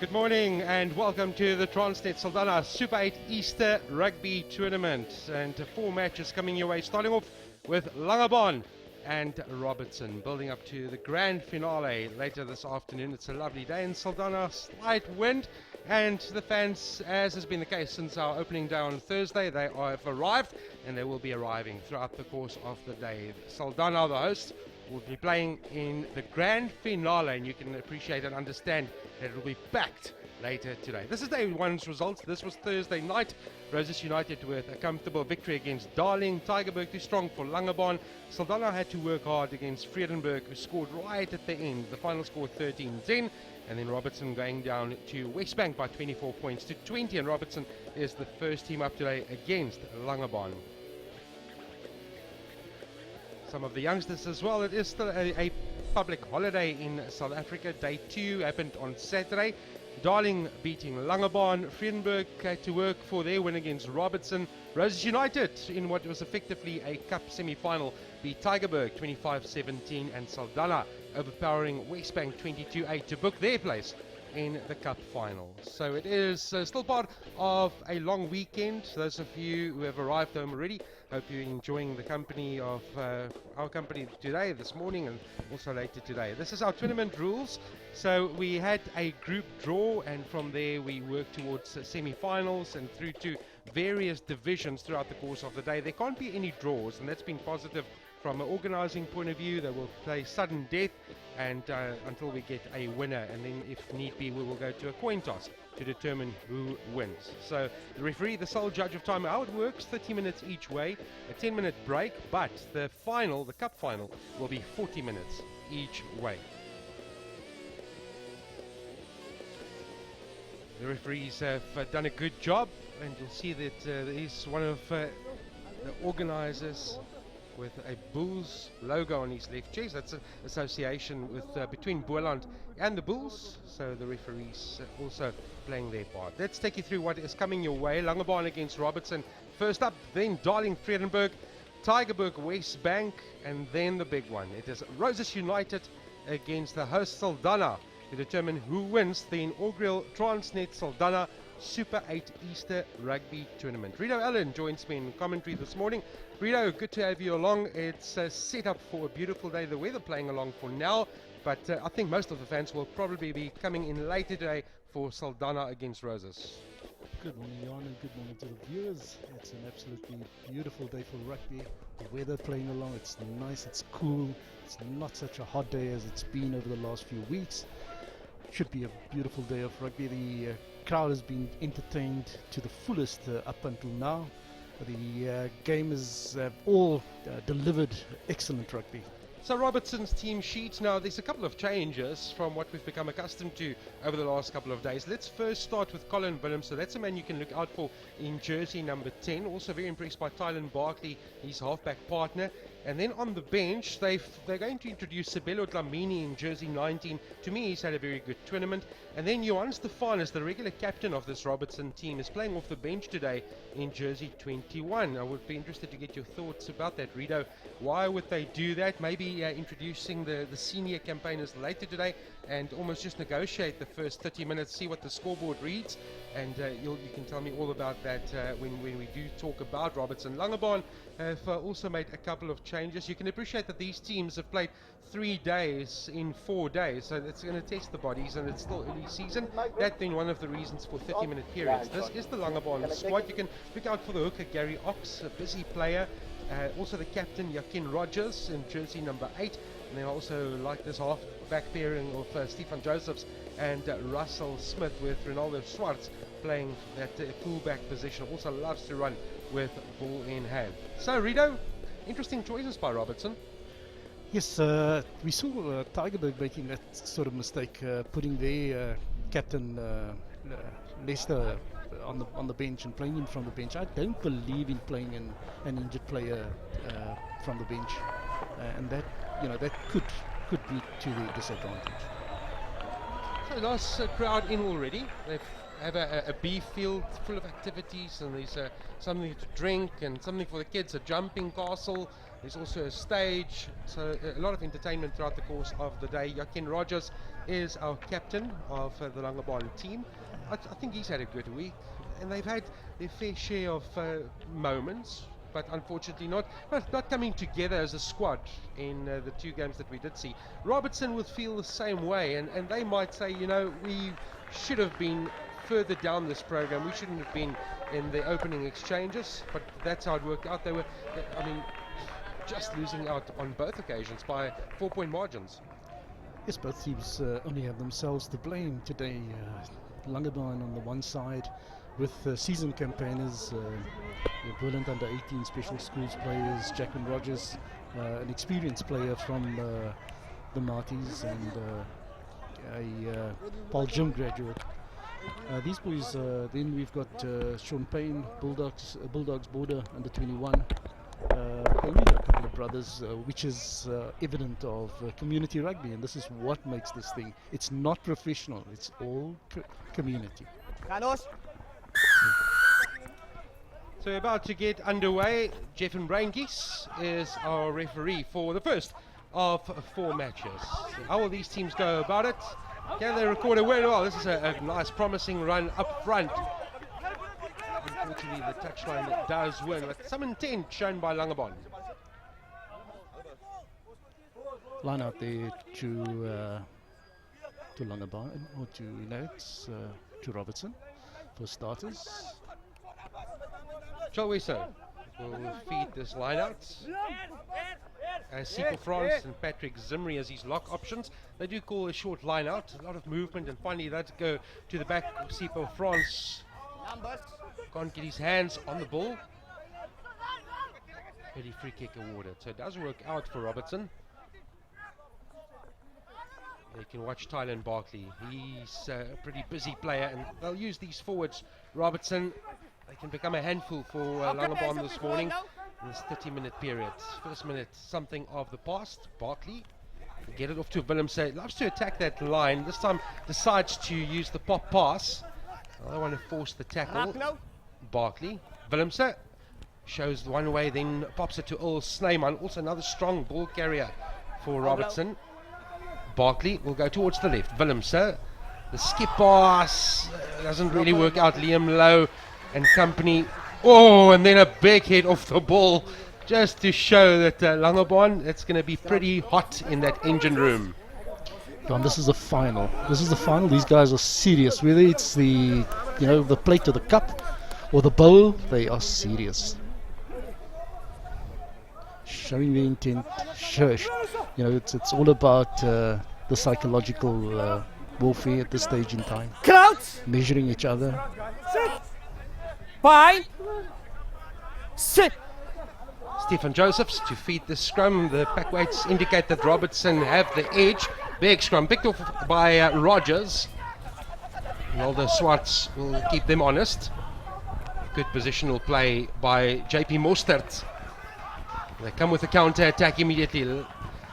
Good morning and welcome to the Transnet Saldanha Super 8 Easter Rugby Tournament. And 4 matches coming your way, starting off with Langebaan and Robertson, building up to the grand finale later this afternoon. It's a lovely day in Saldanha, slight wind, and the fans, as has been the case since our opening day on Thursday, they have arrived and they will be arriving throughout the course of the day. Saldanha, the hosts, will be playing in the grand finale, and you can appreciate and understand that it will be packed later today. This is day one's results. This was Thursday night. Roses United with a comfortable victory against Darling. Tygerberg too strong for Langebaan. Saldanha had to work hard against Friedenber, who scored right at the end. The final score 13-10. And then Robertson going down to Westbank by 24 points to 20. And Robertson is the first team up today against Langebaan. Some of the youngsters as well. It is still a public holiday in South Africa. Day 2 happened on Saturday. Darling beating Langebaan. Friedenber had to work for their win against Robertson. Roses United, in what was effectively a cup semi-final, beat Tygerberg 25-17, and Saldanha overpowering Westbank 22-8 to book their place in the cup final. So it is still part of a long weekend. Those of you who have arrived home already, hope you're enjoying the company of our company today, this morning, and also later today. This is our tournament rules. So we had a group draw, and from there we worked towards semi-finals and through to various divisions throughout the course of the day. There can't be any draws, and that's been positive from an organizing point of view. They will play sudden death and until we get a winner, and then if need be we will go to a coin toss to determine who wins. So the referee, the sole judge of time, how it works, 30 minutes each way, a 10-minute break, but the final, the cup final, will be 40 minutes each way. The referees have done a good job, and you'll see that there is one of the organizers with a Bulls logo on his left chest. That's an association with between Boland and the Bulls, so the referees also playing their part. Let's take you through what is coming your way. Langebaan against Robertson first up, then Darling Friedenberg, Tygerberg Westbank, and then the big one. It is Roses United against the host Saldanha to determine who wins the inaugural Transnet Saldanha Super 8 Easter Rugby Tournament. Rito Allen joins me in commentary this morning. Rito, good to have you along. It's set up for a beautiful day. The weather playing along for now, but I think most of the fans will probably be coming in later today for Saldanha against Roses. Good morning, Jan, and good morning to the viewers. It's an absolutely beautiful day for rugby. The weather playing along, it's nice, it's cool. It's not such a hot day as it's been over the last few weeks. Should be a beautiful day of rugby. The crowd has been entertained to the fullest up until now. The game is all delivered excellent rugby. So Robertson's team sheet, now there's a couple of changes from what we've become accustomed to over the last couple of days. Let's first start with Colin Willems. So that's a man you can look out for in jersey number 10. Also very impressed by Tylen Barkley, his halfback partner. And then on the bench, they're going to introduce Sibelo Dlamini in jersey 19. To me, he's had a very good tournament. And then Johan Stefanus, the regular captain of this Robertson team, is playing off the bench today in jersey 21. I would be interested to get your thoughts about that, Rito. Why would they do that? Maybe introducing the senior campaigners later today and almost just negotiate the first 30 minutes, see what the scoreboard reads, and you can tell me all about that when we do talk about Robertson. Langebaan have also made a couple of changes. You can appreciate that these teams have played 3 days in 4 days, so it's going to test the bodies, and it's still early season. That being one of the reasons for 30-minute periods. This is the Langebaan squad. You can look out for the hooker Gary Ox, a busy player. Also the captain Yakin Rogers in jersey number 8, and then I also like this half-back pairing of Stefan Josephs and Russell Smith, with Ronaldo Schwartz playing that full-back position. Also loves to run with ball in hand. So Rito, interesting choices by Robertson. Yes, we saw Tygerberg making that sort of mistake, putting their captain Lester on the bench and playing him from the bench. I don't believe in playing an injured player from the bench, and that could be to the disadvantage. So nice crowd in already. They've have a B field full of activities, and there's something to drink and something for the kids, a jumping castle. There's also a stage, so a lot of entertainment throughout the course of the day. Joaquin Rogers is our captain of the Langebaan team. I think he's had a good week, and they've had their fair share of moments, but unfortunately not coming together as a squad in the 2 games that we did see. Robertson would feel the same way, and they might say, you know, we should have been further down this program. We shouldn't have been in the opening exchanges, but that's how it worked out. They were, I mean, just losing out on both occasions by 4-point margins. Yes, both teams only have themselves to blame today. Langebaan on the one side with season campaigners, brilliant under 18 special schools players, Jacqueline Rogers, an experienced player from the Marties, and a Paul Jim graduate. These boys, then we've got Sean Payne, Bulldogs border under 21. Only a couple of brothers, which is evident of community rugby, and this is what makes this thing. It's not professional, it's all community. So we're about to get underway. Jeffen Brainkies is our referee for the first of 4 matches. So how will these teams go about it? Can they record a win? Well, this is a nice promising run up front. Unfortunately, the touchline does win, with some intent shown by Langebaan. Line out there to Langebaan, or to Robertson for starters. Chalwiso will feed this line out. Sipho France and Patrick Zimri as his lock options. They do call a short line out, a lot of movement, and finally that go to the back. Sipho France can't get his hands on the ball. Early free kick awarded, so it does work out for Robertson. You can watch Tylen Barkley. He's a pretty busy player, and they'll use these forwards. Robertson, they can become a handful for Langebaan this morning in this 30-minute period. First minute, something of the past. Barkley will get it off to Willemse. Loves to attack that line. This time decides to use the pop pass. I don't want to force the tackle. Barkley. Willemse shows the one way, then pops it to Earl Snyman. Also another strong ball carrier for Robertson. Barkley will go towards the left. Willemse. The skip pass doesn't really work out. Liam Lowe and company. Oh, and then a big hit off the ball, just to show that Langebaan, it's going to be pretty hot in that engine room. John, this is the final. This is the final. These guys are serious. Whether it's the plate or the cup or the bowl, they are serious. Showing the intent. It's all about the psychological warfare at this stage in time. Measuring each other. Fine. Sit. Stephen Josephs to feed the scrum. The backweights indicate that Robertson have the edge. Big scrum picked off by Rogers. And all the Swarts will keep them honest. Good positional play by JP Mostert. They come with a counter attack immediately.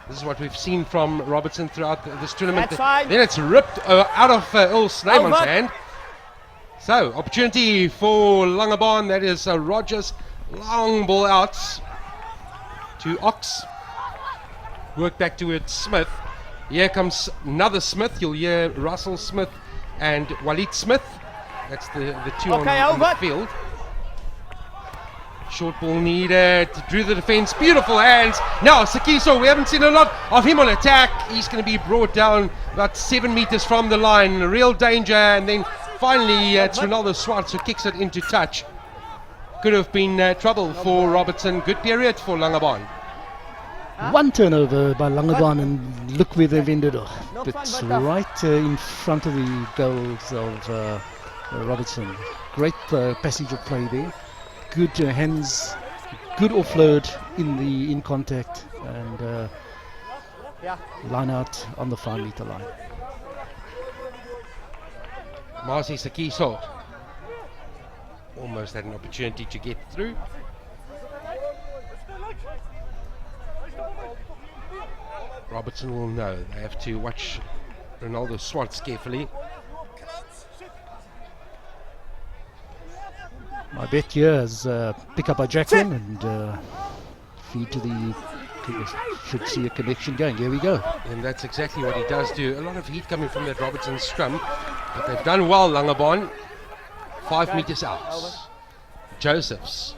This is what we've seen from Robertson throughout this tournament. Then it's ripped out of Earl Snyman's hand. So, opportunity for Langebaan. That is Rogers. Long ball out to Ox. Work back towards Smith. Here comes another Smith. You'll hear Russell Smith and Walid Smith. That's the two on the field. Short ball needed. Drew the defense. Beautiful hands. Now, Sikiso, we haven't seen a lot of him on attack. He's going to be brought down about 7 meters from the line. Real danger. And then finally, it's Ronaldo Swartz who kicks it into touch. Could have been trouble for Robertson. Good period for Langebaan. One turnover by Langebaan, and look where they've ended up. It's right in front of the goals of Robertson. Great passage of play there. Good hands, good offload in contact, and line out on the 5 meter line. Marcy Sikiso almost had an opportunity to get through. Robertson will know. They have to watch Ronaldo Swartz carefully. My bet here is pick up by Jackson and feed to the. Should see a connection going. Here we go. And that's exactly what he does do. A lot of heat coming from that Robertson scrum. But they've done well, Langebaan. 5 meters out. Josephs.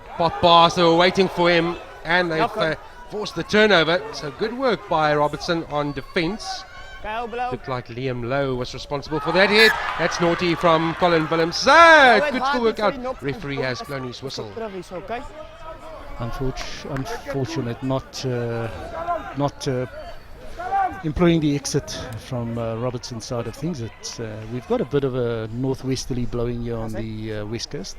Pop pass, they were waiting for him. And they've forced the turnover. So good work by Robertson on defence. Looked like Liam Lowe was responsible for that hit. That's naughty from Colin Willems. Good full work out. Referee has blown his whistle. Unfortunate not employing the exit from Robertson's side of things. We've got a bit of a northwesterly blowing here on the west coast,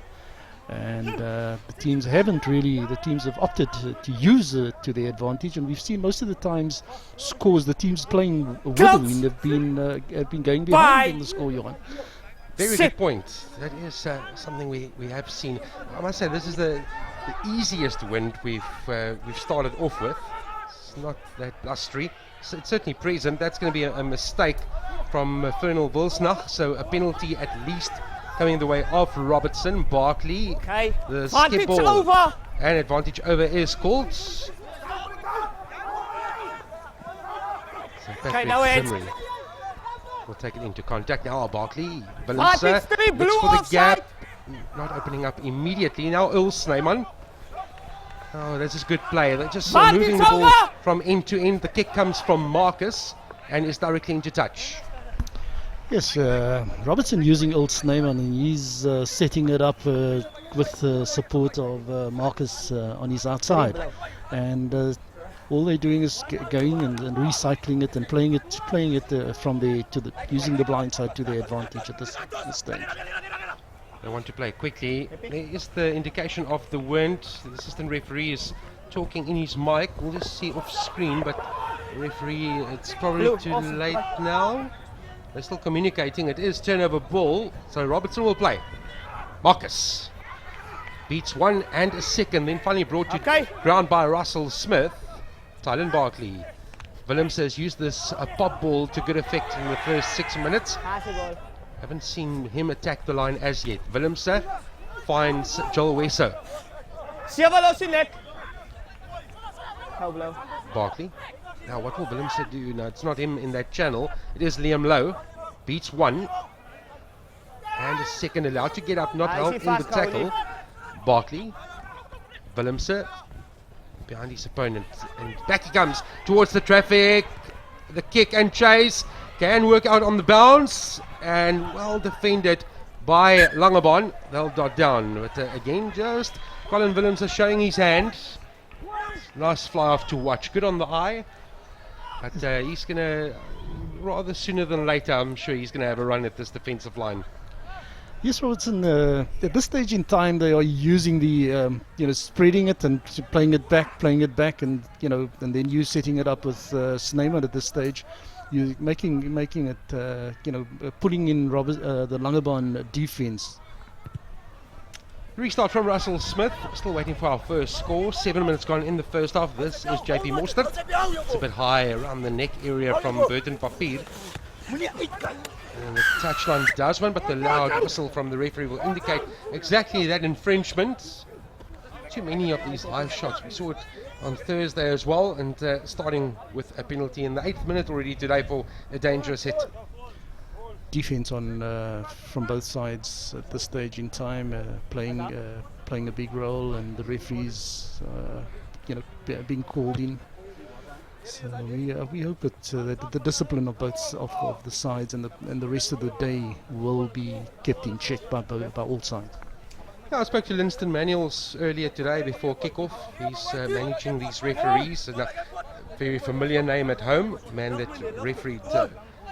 and the teams have opted to use it to their advantage, and we've seen most of the times scores the teams playing withering have been going behind in the score, Johan. Very good point. That is something we have seen. I must say this is the easiest wind we've started off with. It's not that blustery. So it's certainly present. That's going to be a mistake from Fernal Wilsnach. So a penalty at least coming the way of Robertson. Barkley, the skip ball over. And advantage over is called. So Now it's we'll take it into contact now. Barkley, Valenza looks for the gap. Not opening up immediately. Now Earl Snyman. Oh, this is good play. They're just moving the ball from end to end. The kick comes from Marcus and is directly into touch. Yes, Robertson using Earl Snyman, and he's setting it up with support of Marcus on his outside. And all they're doing is going and recycling it and playing it from the using the blind side to their advantage at this stage. They want to play quickly. There is the indication of the wind. The assistant referee is talking in his mic. We'll just see off screen, but the referee, it's probably too late now. They're still communicating. It is turnover ball, so Robertson will play. Marcus beats one and a second, then finally brought to ground by Russell Smith. Tylen Barkley. Willems has used this pop ball to good effect in the first 6 minutes. Haven't seen him attack the line as yet. Willems finds Joel Wesso. Barkley. Now what will Willems do? No, it's not him in that channel. It is Liam Lowe. Beats one. And a second allowed to get up, not help in the tackle. Barkley. Willems behind his opponent. And back he comes towards the traffic. The kick and chase. Can work out on the bounce. And well defended by Langebaan. They'll dot down. But again, just Colin Willems is showing his hand. Nice fly off to watch. Good on the eye. But he's going to, rather sooner than later, I'm sure he's going to have a run at this defensive line. Yes, Robertson, at this stage in time, they are using the, spreading it and playing it back, and, and then you setting it up with Snyman at this stage. You're making it, putting in the Langebaan defense. Restart from Russell Smith. Still waiting for our first score. 7 minutes gone in the first half. This is JP Mostert. It's a bit high around the neck area from Burton Papier. And the touchline does one, but the loud whistle from the referee will indicate exactly that infringement. Too many of these live shots. We saw it on Thursday as well, and starting with a penalty in the 8th minute already today for a dangerous hit. Defense on from both sides at this stage in time, playing a big role, and the referees, being called in. So we hope that the discipline of both of the sides and the rest of the day will be kept in check by all sides. Yeah, I spoke to Linston Manuels earlier today before kickoff. He's managing these referees, and a very familiar name at home, a man that refereed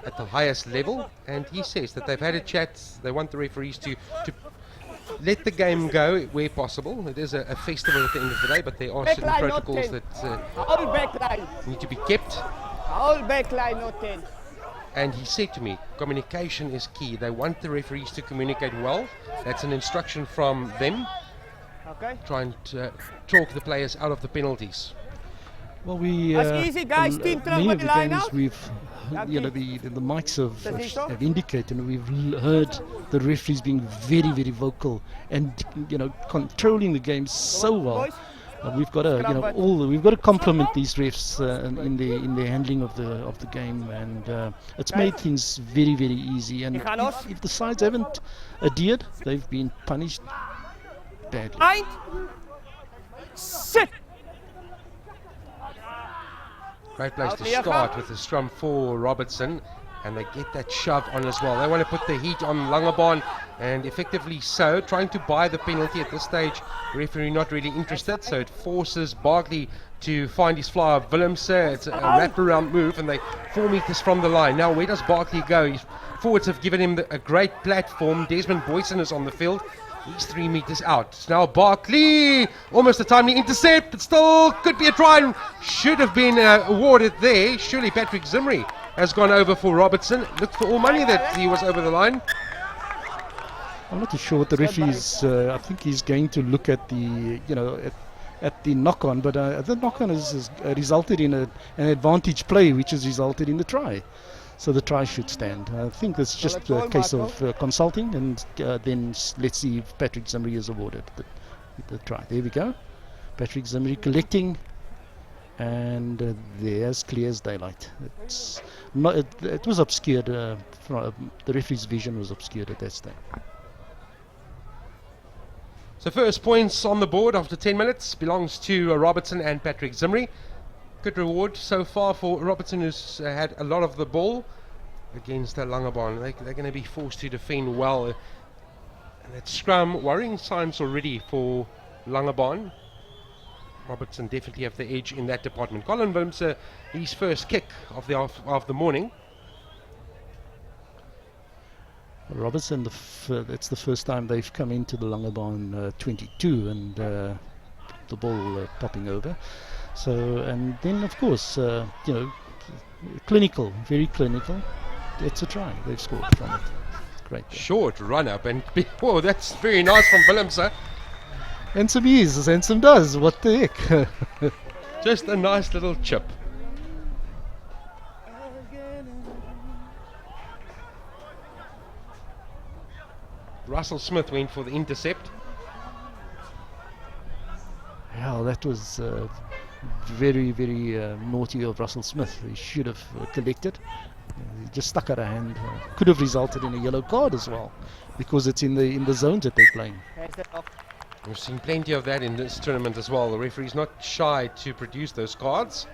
at the highest level, and he says that they've had a chat. They want the referees to let the game go where possible. It is a festival at the end of the day, but there are certain protocols that need to be kept. And he said to me, communication is key. They want the referees to communicate well. That's an instruction from them. Try and talk the players out of the penalties. Well, That's easy, guys. Team many of the games you know, the mics have indicated, and we've heard the referees being very, very vocal and, you know, controlling the game so well. We've got to, you know, we've got to compliment these refs in the handling of the game, and it's made things very, very easy. And if the sides haven't adhered, they've been punished badly. Sit. Great place to start with the scrum for Robertson, and they get that shove on as well. They want to put the heat on Langebaan, and effectively so, trying to buy the penalty at this stage. Referee not really interested, so it forces Barkley to find his flyer. Willemse, it's a wraparound move, and they 4 meters from the line. Now, where does Barkley go? His forwards have given him a great platform. Desmond Boyson is on the field. He's 3 meters out. It's now Barkley. Almost a timely intercept. It still could be a try and should have been awarded there. Surely Patrick Zimri has gone over for Robertson. Looked for all money that he was over the line. I'm not too sure what the referee's. I think he's going to look at the, you know, at the knock-on, but the knock-on has resulted in an advantage play, which has resulted in the try. So the try should stand. I think that's just a case of consulting, and then let's see if Patrick Zimri is awarded the try. There we go. Patrick Zimri collecting, and there's clear as daylight. It's not. It was obscured. From, the referee's vision was obscured at that stage. So first points on the board after 10 minutes belongs to Robertson and Patrick Zimri. Good reward so far for Robertson, who's had a lot of the ball against Langebaan. They're going to be forced to defend well. And that scrum, worrying signs already for Langebaan. Robertson definitely have the edge in that department. Colin Willemse, his first kick of the morning. Robertson, that's the first time they've come into the Langebaan 22, and the ball topping over. So, and then of course, you know, clinical, very clinical. It's a try. They've scored from it. Great. Short run up, and oh, that's very nice from Willemse. Handsome is as handsome does. What the heck? Just a nice little chip. Russell Smith went for the intercept. Yeah, that was very, very naughty of Russell Smith. He should have collected. He just stuck out a hand. Could have resulted in a yellow card as well, because it's in the zones that they're playing. We've seen plenty of that in this tournament as well. The referee's not shy to produce those cards.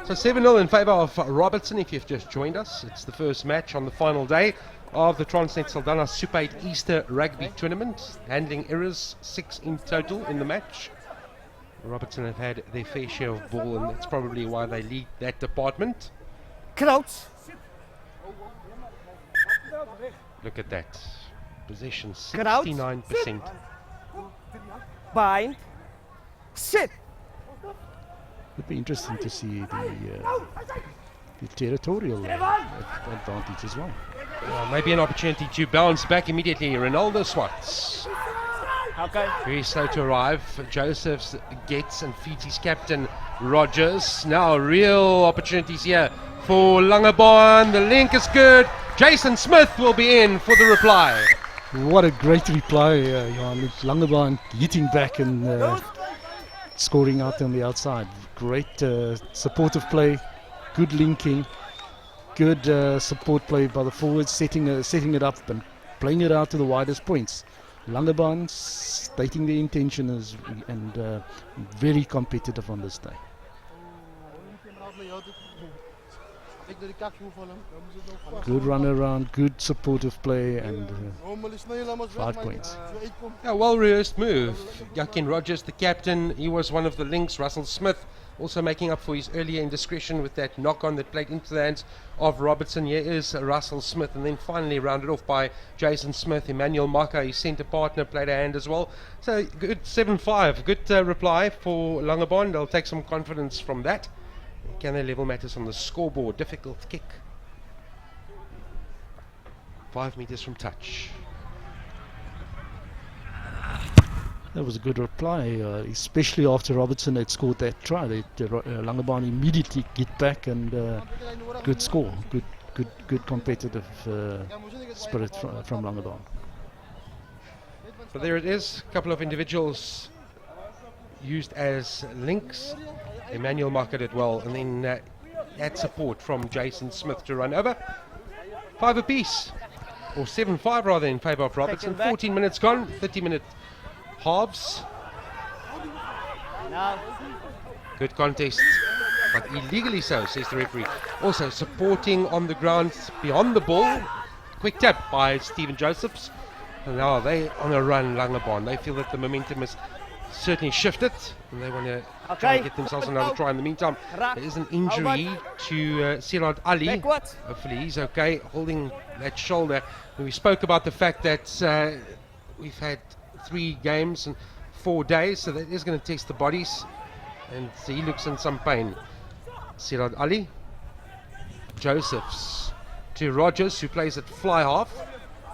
So 7-0 in favour of Robertson. If you've just joined us, it's the first match on the final day of the Transnet Saldanha Super 8 Easter Rugby Tournament. Handling errors, 6 in total in the match. Robertson have had their fair share of ball, and that's probably why they lead that department. Crouch. Look at that. Possession 69%. Bind. Sit. It'd be interesting to see the territorial advantage as well. Maybe an opportunity to bounce back immediately. Ronaldo swats. Okay. Very slow to arrive. Josephs gets and feeds his captain Rogers. Now real opportunities here for Langebaan. The link is good. Jason Smith will be in for the reply. What a great reply, Johan. Langebaan hitting back and scoring out on the outside. Great supportive play, good linking, good support play by the forwards, setting it up and playing it out to the widest points. Langebaan stating their intention and very competitive on this day. Good run around, good supportive play, and 5 points. A well-rehearsed move. Yakin Rogers, the captain, he was one of the links. Russell Smith also making up for his earlier indiscretion with that knock-on that played into the hands of Robertson. Here is Russell Smith, and then finally rounded off by Jason Smith. Emmanuel Maka, his centre partner, played a hand as well. So good 7-5. Good reply for Langebaan. They'll take some confidence from that. Can they level matters on the scoreboard? Difficult kick. 5 meters from touch. That was a good reply, especially after Robertson had scored that try. Langebaan immediately get back and good score, good competitive spirit from Langebaan. So there it is, a couple of individuals used as links. Emmanuel Maka did well, and then had support from Jason Smith to run over. 5 apiece, or 7-5 rather, in favour of Robertson. 14 minutes gone, 30-minute halves. No. Good contest, but illegally so, says the referee. Also supporting on the ground beyond the ball. Quick tap by Stephen Josephs. And now they on a run, Langebaan. They feel that the momentum has certainly shifted, and they want to try and get themselves another try. In the meantime, there is an injury to Sirad Ali. Backwards. Hopefully he's okay, holding that shoulder. And we spoke about the fact that we've had 3 games and 4 days, so that is going to test the bodies, and he looks in some pain. Sirad Ali, Josephs to Rogers, who plays at fly half.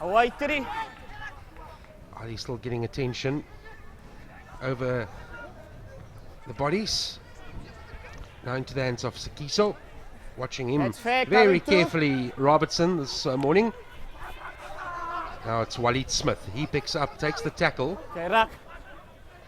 Away 3. Ali still getting attention over the bodies. Now into the hands of Sikiso. Watching him That's fair, very coming through. carefully, Robertson, this morning. Now it's Walid Smith. He picks up, takes the tackle. Okay, raak.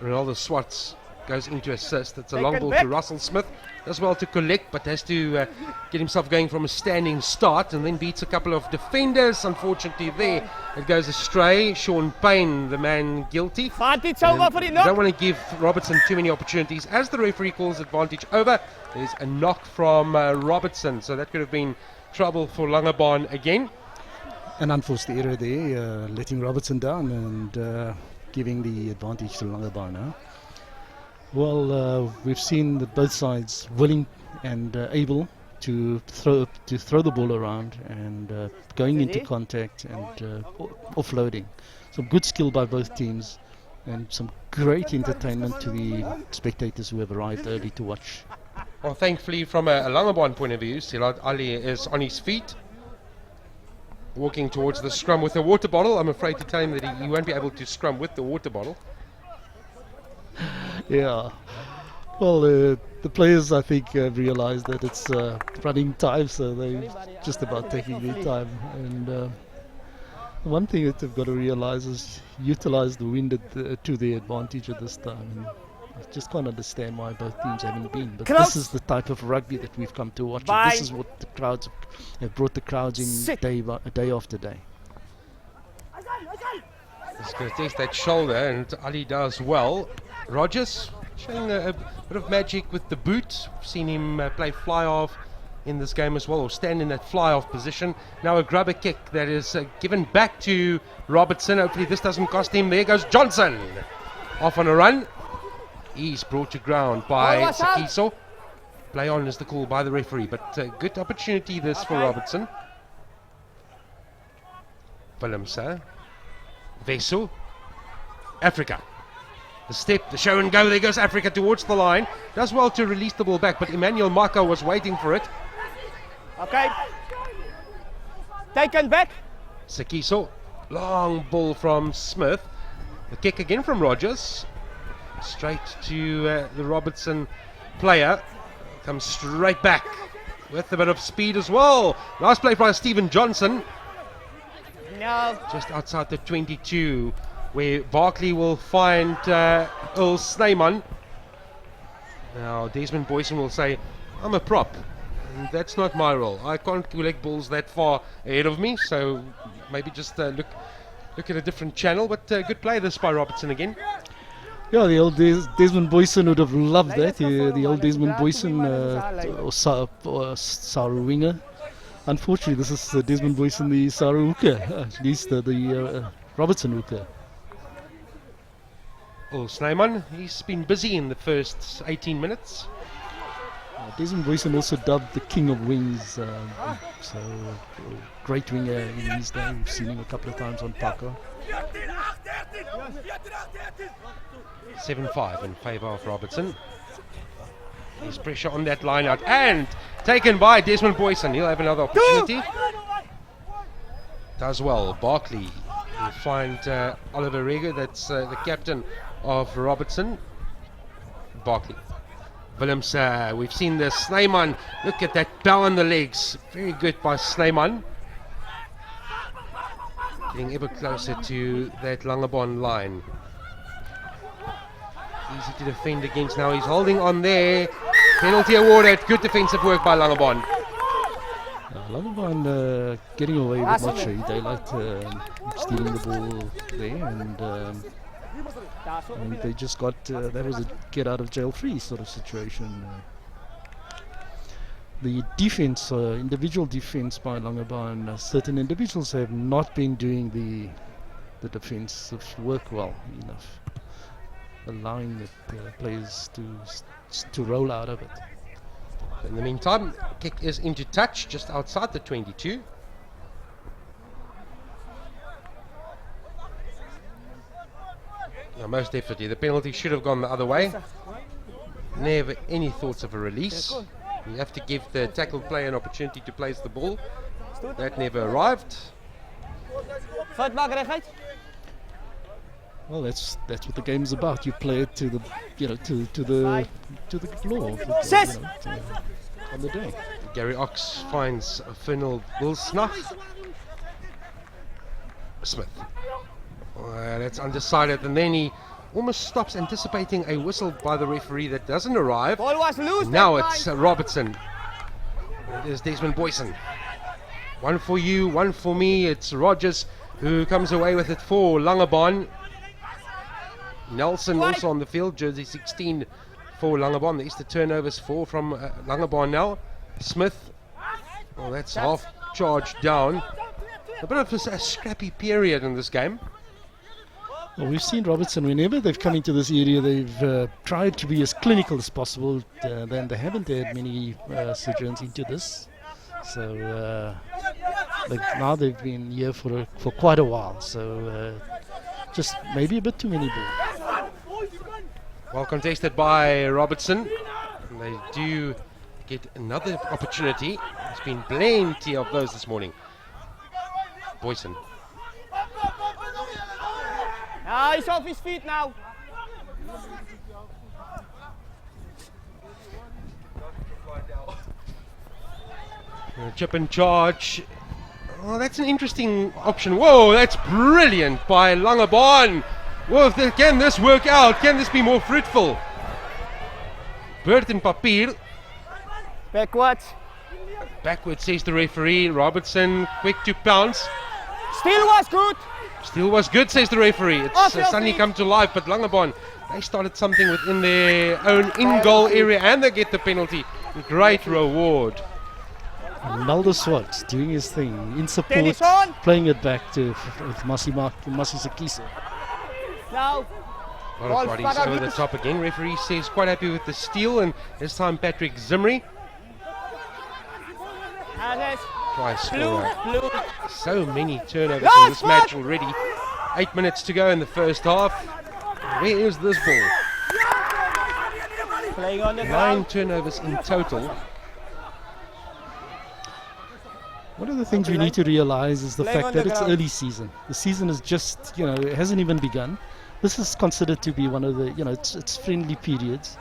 Ronaldo Swartz goes into assist. It's a Take long it ball back. to Russell Smith. Does well to collect, but has to get himself going from a standing start, and then beats a couple of defenders. Unfortunately there, it goes astray. Sean Payne, the man guilty. Advantage over vir die You don't knock. want to give Robertson too many opportunities. As the referee calls advantage over, there's a knock from Robertson, so that could have been trouble for Langebaan again. An unforced error there, letting Robertson down and giving the advantage to Langebaan. Huh? Well, we've seen that both sides willing and able to throw the ball around and going into contact and offloading. Some good skill by both teams, and some great entertainment to the spectators who have arrived early to watch. Well, thankfully, from a Langebaan point of view, Sirad Ali is on his feet, walking towards the scrum with a water bottle. I'm afraid to tell him that he won't be able to scrum with the water bottle. Yeah. Well, the players, I think, have realized that it's running time, so they're just about taking their time. And one thing that they've got to realize is utilize the wind to their advantage at this time. And I just can't understand why both teams haven't been. But this is the type of rugby that we've come to watch. And this is what the crowds have brought the crowds in day after day. He's going to test that shoulder, and Ali does well. Rogers showing a bit of magic with the boot. We've seen him play fly off in this game as well, or stand in that fly off position. Now a grubber kick that is given back to Robertson. Hopefully this doesn't cost him. There goes Johnson off on a run. He's brought to ground by Sikiso. Play on is the call by the referee, but good opportunity this for Robertson. Willemse, Vesu, Africa. The step, the show and go, there goes Africa towards the line. Does well to release the ball back, but Emmanuel Maka was waiting for it. Okay. Taken back. Sikiso, long ball from Smith. The kick again from Rogers. Straight to the Robertson player. Comes straight back with a bit of speed as well. Nice play by Stephen Johnson. No. Just outside the 22, where Barkley will find Earl Snyman. Now Desmond Boyson will say, I'm a prop, and that's not my role. I can't collect balls that far ahead of me, so maybe just look at a different channel. But good play this by Robertson again. Yeah, the old Desmond Boyson would have loved that. The old Desmond Boyson or Saru winger. Unfortunately, this is Desmond Boyson, the Saru hooker, at least the Robertson hooker. Earl Snyman, he's been busy in the first 18 minutes. Desmond Boyson also dubbed the King of Wings, great winger in his day. We've seen him a couple of times on Parker. 7-5 in favour of Robertson. There's pressure on that line out and taken by Desmond Boyson. He'll have another opportunity. Does well. Barkley will find Oliver Rego, that's the captain of Robertson. Barkley. Willems, we've seen the Snyman. Look at that bow on the legs. Very good by Snyman. Getting ever closer to that Langebaan line. Easy to defend against now. He's holding on there. Penalty awarded. Good defensive work by Langebaan. Langebaan getting away with not showing daylight, stealing the ball there, and they just got that was a get out of jail free sort of situation. The defense, individual defense by Langebaan, certain individuals have not been doing the defensive work well enough, allowing the players to roll out of it. In the meantime, kick is into touch just outside the 22. Now, most definitely, the penalty should have gone the other way. Never any thoughts of a release. You have to give the tackled player an opportunity to place the ball. That never arrived. Well, that's what the game's about. You play it to the, to the floor, on the day. Gary Ox finds Fernald Wilsnach. Smith. That's undecided, and then he almost stops, anticipating a whistle by the referee that doesn't arrive. Ball was loose. Now it's Robertson. There's Desmond Boyson. One for you, one for me. It's Rogers who comes away with it for Langebaan. Nelson also on the field, jersey 16 for Langebaan. There's the turnovers 4 from Langebaan now. Smith, well, that's half charge down. A bit of a scrappy period in this game. Well, we've seen Robertson, whenever they've come into this area, they've tried to be as clinical as possible. Then they haven't had many sojourns into this. So now they've been here for quite a while. So just maybe a bit too many balls. Well contested by Robertson. They do get another opportunity. There's been plenty of those this morning. Boyson. He's off his feet now. Chip and charge. Oh, that's an interesting option. Whoa, that's brilliant by Langebaan. Whoa, can this work out? Can this be more fruitful? Burton Papier. Backwards. Backwards, says the referee. Robertson, quick to pounce. Still was good. Still was good, says the referee. It's Off your suddenly feet. come to life, but Langebaan, they started something within their own in-goal area, and they get the penalty. Great reward. Naldo Swartz doing his thing in support, Tennis on. playing it back to Masi Sakisa. Now. A lot of bodies over the top again. Referee says quite happy with the steal, and this time Patrick Zimri. Try scorer. Blue. So many turnovers in this match already. 8 minutes to go in the first half. Where is this ball? Playing on the 9 ground. turnovers in total. One of the things we need to realize is the Playing fact on that the it's ground. early season. The season is just, it hasn't even begun. This is considered to be one of the, it's friendly periods.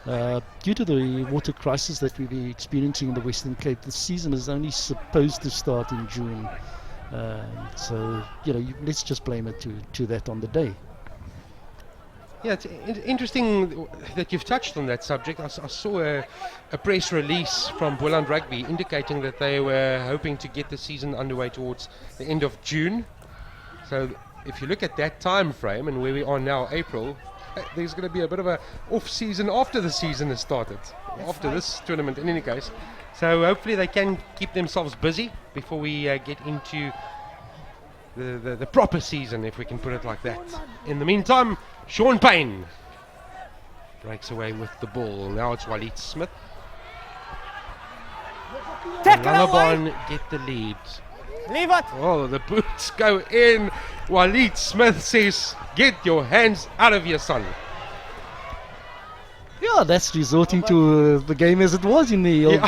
Due to the water crisis that we'll be experiencing in the Western Cape, the season is only supposed to start in June. So, let's just blame it to that on the day. Yeah, it's interesting that you've touched on that subject. I saw a press release from Boland Rugby indicating that they were hoping to get the season underway towards the end of June. So if you look at that time frame and where we are now, April, there's going to be a bit of a off-season after the season has started, after this tournament in any case. So hopefully they can keep themselves busy before we get into the proper season, if we can put it like that. In the meantime, Sean Payne breaks away with the ball. Now it's Walid Smith. Take it away. Langebaan get the lead. Leave it. Oh, the boots go in. Walid Smith says, "Get your hands out of your son." Yeah, that's resorting to the game as it was in the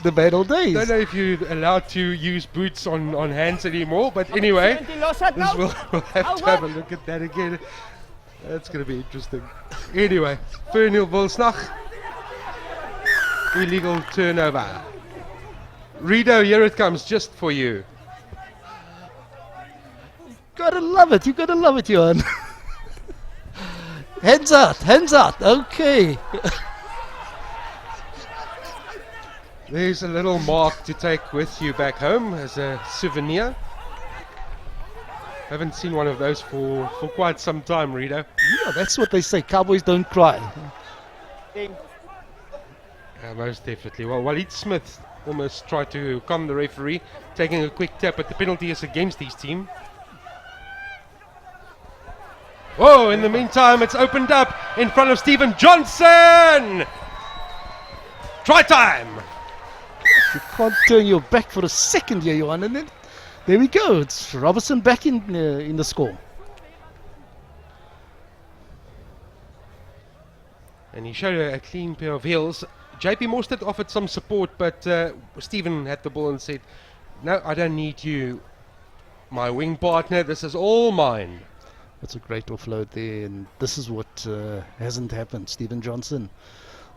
the bad old days. Don't know if you're allowed to use boots on hands anymore, but anyway, we'll have to have a look at that again. That's going to be interesting. Anyway, 4-0 Wilsnach. Illegal turnover. Rido, here it comes just for you. Gotta love it. You gotta love it, Johan. Hands out. Hands out. Okay. There's a little mark to take with you back home as a souvenir. Haven't seen one of those for quite some time, Rido. Yeah, that's what they say. Cowboys don't cry. Most definitely. Well, Walid Smith almost tried to calm the referee, taking a quick tap, but the penalty is against his team. Oh, in the meantime, it's opened up in front of Stephen Johnson! Try time! You can't turn your back for a second here, Johan. And then there we go. It's Robertson back in the score. And he showed a clean pair of heels. JP Morstead offered some support, but Stephen had the ball and said, "No, I don't need you, my wing partner. This is all mine." That's a great offload there, and this is what hasn't happened. Stephen Johnson,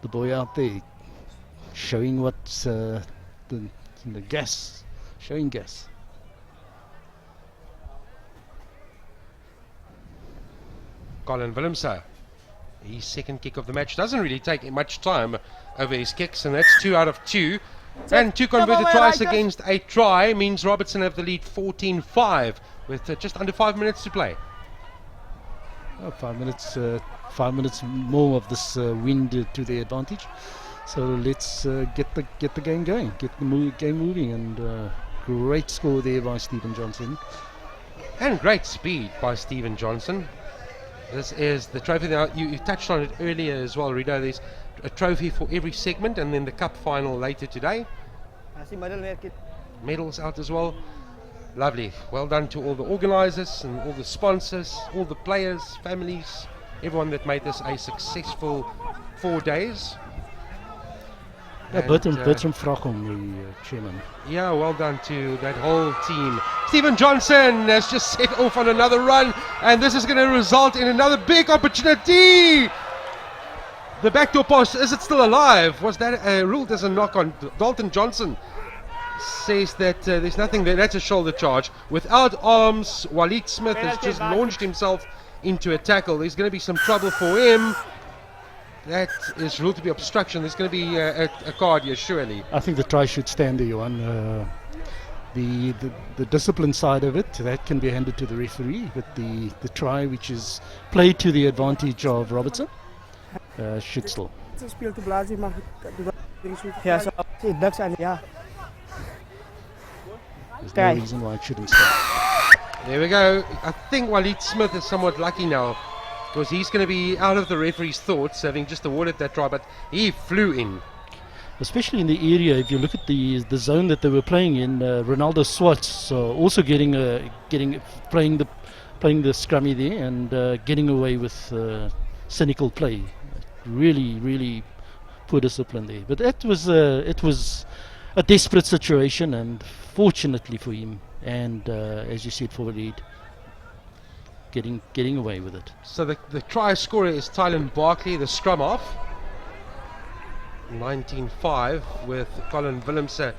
the boy out there, showing what the gas, showing gas. Colin Willemse, his second kick of the match, doesn't really take much time over his kicks, and that's 2 out of 2. And 2 converted tries against a try means Robertson have the lead 14-5 with just under 5 minutes to play. Oh, 5 minutes, 5 minutes more of this wind to their advantage. So let's get the game going, get the game moving, and great score there by Stephen Johnson. And great speed by Stephen Johnson. This is the trophy. Now, you touched on it earlier as well, Rido. There's a trophy for every segment, and then the cup final later today. Medals out as well. Lovely. Well done to all the organisers and all the sponsors, all the players, families, everyone that made this a successful 4 days. Yeah, Bertram Frachom, the chairman. Yeah, well done to that whole team. Stephen Johnson has just set off on another run, and this is going to result in another big opportunity. The backdoor pass, is it still alive? Was that ruled as a knock on? Dalton Johnson says that there's nothing there. That's a shoulder charge. Without arms, Walid Smith has just launched himself into a tackle. There's going to be some trouble for him. That is ruled to be obstruction. There's going to be a card here, surely. I think the try should stand there, Johan. The discipline side of it, that can be handed to the referee, but the try, which is played to the advantage of Robertson, should still. There's no reason why it shouldn't stand. There we go. I think Walid Smith is somewhat lucky now, because he's going to be out of the referee's thoughts, having just awarded that try, but he flew in. Especially in the area, if you look at the zone that they were playing in, Ronaldo Swartz also playing the scrummy there and getting away with cynical play. Really poor discipline there. But it was a desperate situation, and fortunately for him, and as you said, for Walid, getting away with it. So the try scorer is Tylen Barkley, the scrum off. 19-5 with Colin Willemse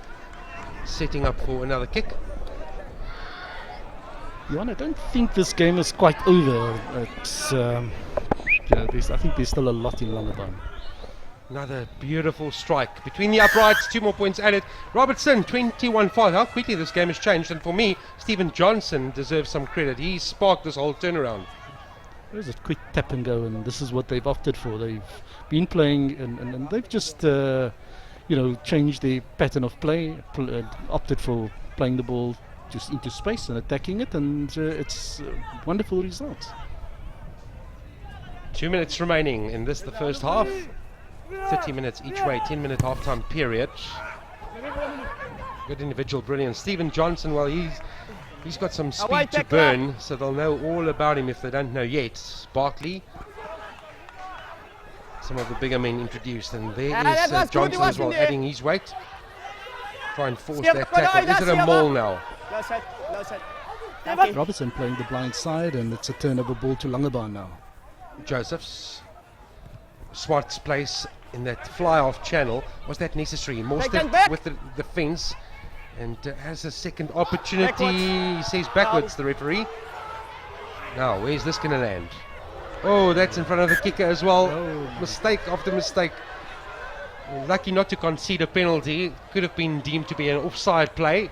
setting up for another kick. Johan, I don't think this game is quite over. It's, I think there's still a lot in Langebaan. Another beautiful strike between the uprights, 2 more points added. Robertson, 21-5. How quickly this game has changed, and for me, Stephen Johnson deserves some credit. He sparked this whole turnaround. It was a quick tap and go, and this is what they've opted for. They've been playing, and they've just changed their pattern of play, opted for playing the ball just into space and attacking it, and it's wonderful results. 2 minutes remaining in this, the first half. 30 minutes each way, 10-minute half-time period. Good individual brilliance. Stephen Johnson, well, he's got some speed to burn, so they'll know all about him if they don't know yet. Barkley, some of the bigger men introduced, and there is Johnson as well, adding his weight. Try and force that tackle. Is it a maul now? Robertson playing the blind side, and it's a turnover ball to Langebaan now. Joseph's. Swart's place in that fly-off channel. Was that necessary? More Back step and back. with the fence. And has a second opportunity. Backwards. He says backwards, the referee. Now, where's this going to land? Oh, that's in front of the kicker as well. Oh. Mistake after mistake. Lucky not to concede a penalty. Could have been deemed to be an offside play.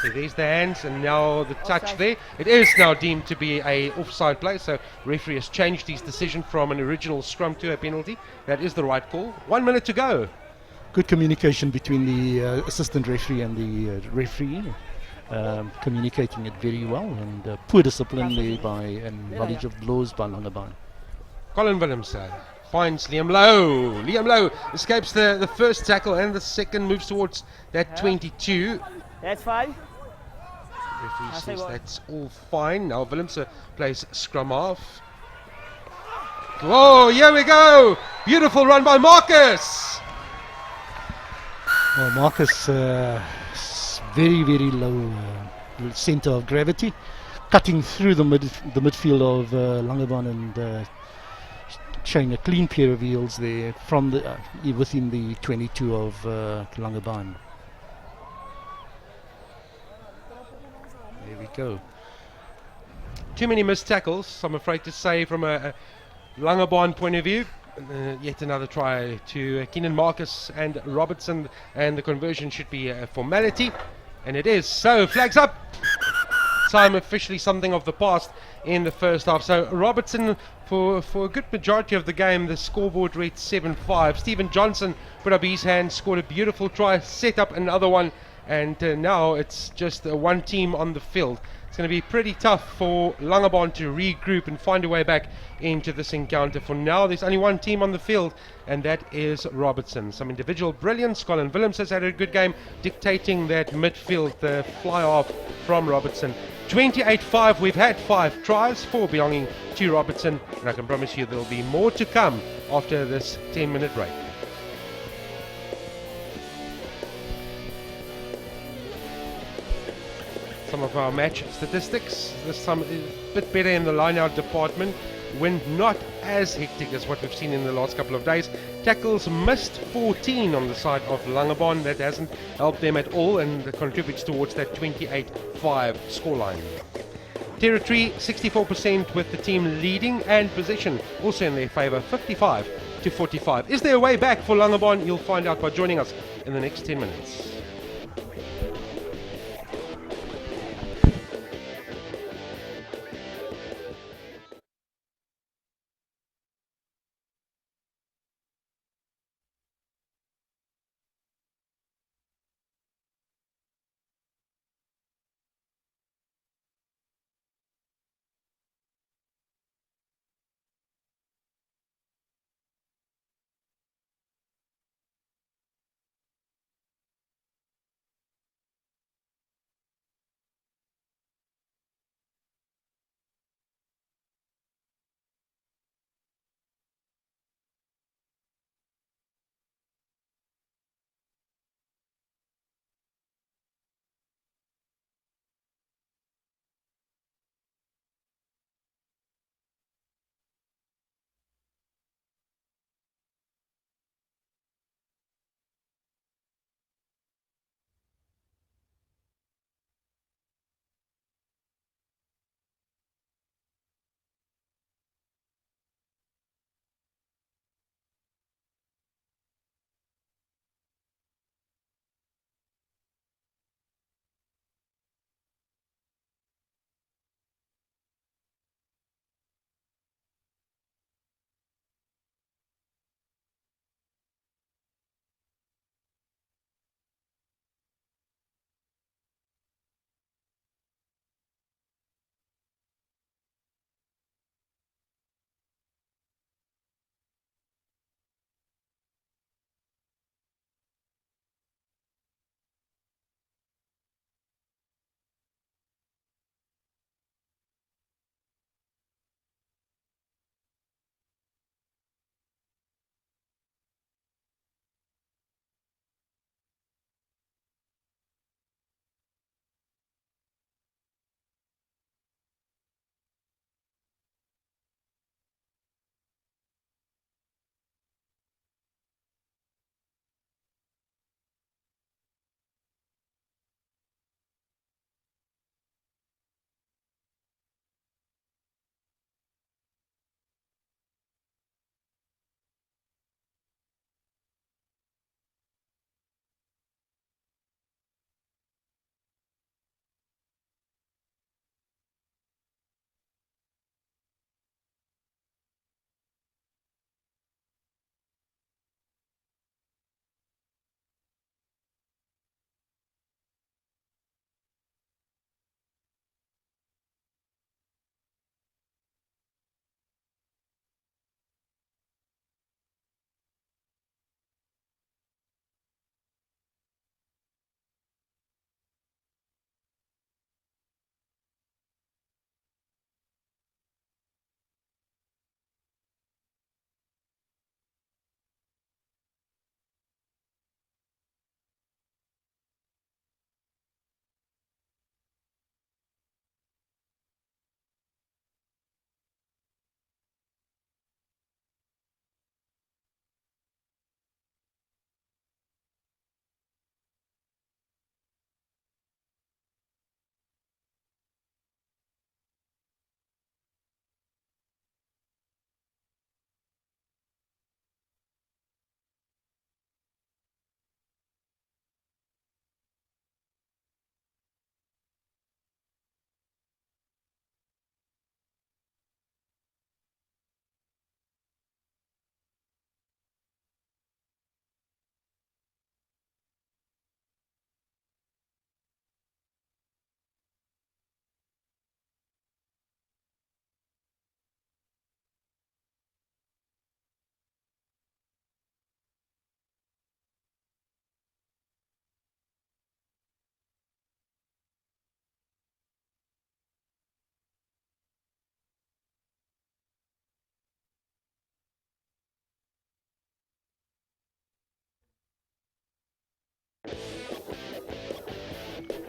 So there's the hands and now the touch Offside. there. It is now deemed to be a offside play. So referee has changed his decision from an original scrum to a penalty. That is the right call. 1 minute to go. Good communication between the assistant referee and the referee. Communicating it very well, and poor discipline there by and knowledge of laws by Langebaan. Colin Willems finds Liam Lowe. Liam Lowe escapes the first tackle and the second moves towards that 22. That's fine. Referee I'll say says what. that's all fine. Now Willems plays scrum half. Whoa, here we go. Beautiful run by Marcus. Well, Marcus, very, very low center of gravity, cutting through the midfield of Langebaan and showing a clean pair of heels there from the within the 22 of Langebaan. There we go. Too many missed tackles, I'm afraid to say, from a Langebaan point of view. Yet another try to Keenan Marcus and Robertson, and the conversion should be a formality, and it is. So flags up. Time officially something of the past in the first half. So Robertson, for a good majority of the game, the scoreboard read 7-5. Stephen Johnson put up his hand, scored a beautiful try, set up another one, and now it's just one team on the field. It's going to be pretty tough for Langebaan to regroup and find a way back into this encounter. For now, there's only one team on the field, and that is Robertson. Some individual brilliance. Colin Willems has had a good game, dictating that midfield, the fly-off from Robertson. 28-5, we've had 5 tries, 4 belonging to Robertson, and I can promise you there'll be more to come after this 10-minute break. Some of our match statistics. This time a bit better in the line-out department. When not as hectic as what we've seen in the last couple of days. Tackles missed 14 on the side of Langebaan. That hasn't helped them at all and contributes towards that 28-5 scoreline. Territory 64% with the team leading, and possession also in their favour, 55-45. Is there a way back for Langebaan? You'll find out by joining us in the next 10 minutes.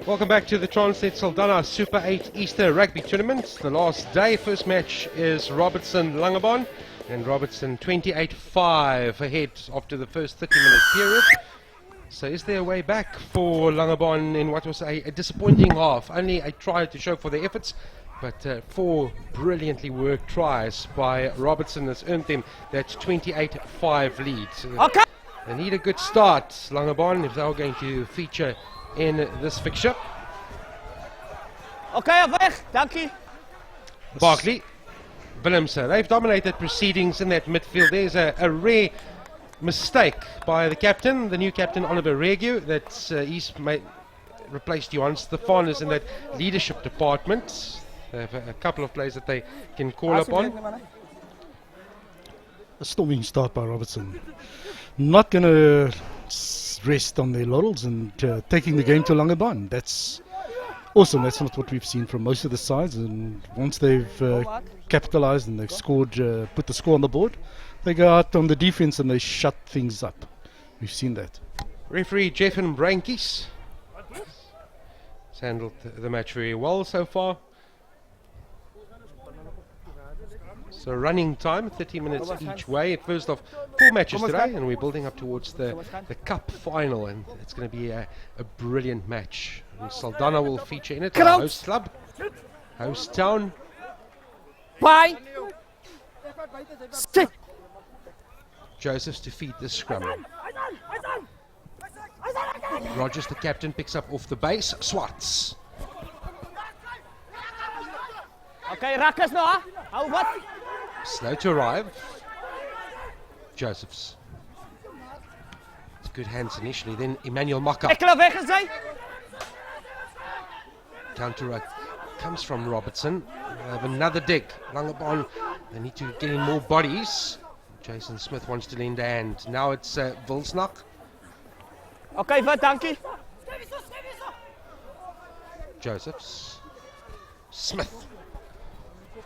Welcome back to the Transnet Saldanha Super 8 Easter Rugby Tournament. The last day, first match is Robertson Langebaan, and Robertson 28-5 ahead after the first 30-minute period. So is there a way back for Langebaan in what was a disappointing half? Only a try to show for their efforts, but 4 brilliantly worked tries by Robertson has earned them that 28-5 lead. Okay. They need a good start, Langebaan, if they are going to feature in this fixture. Okay, op weg. Dankie. Barkley, Willemse, they've dominated proceedings in that midfield. There's a rare mistake by the captain, the new captain Oliver Regu, that he's replaced Johan Stefanus in that leadership department. They have a couple of players that they can call upon. A storming start by Robertson. Not going to rest on their laurels and taking the game to Langebaan. That's awesome. That's not what we've seen from most of the sides. And once they've capitalized and they've scored, put the score on the board, they go out on the defense and they shut things up. We've seen that. Referee Jeffen Brankies has handled the match very well so far. So running time, 30 minutes each way. At first of 4 matches today, and we're building up towards the cup final, and it's going to be a brilliant match. And Saldanha will feature in it, our host club, host town. Bye. Sit. Josephs to feed the scrum. Rogers, the captain, picks up off the base. Swarts. Okay, rakkers nou. Hou wat. Slow to arrive. Josephs. It's good hands initially, then Emmanuel Maka. Ekkelen weg is hy. Counter comes from Robertson. They have another dig. Langebaan, they need to get in more bodies. Jason Smith wants to lend a hand. Now it's Wilsnack. Okay, wat, dankie. Josephs. Smith.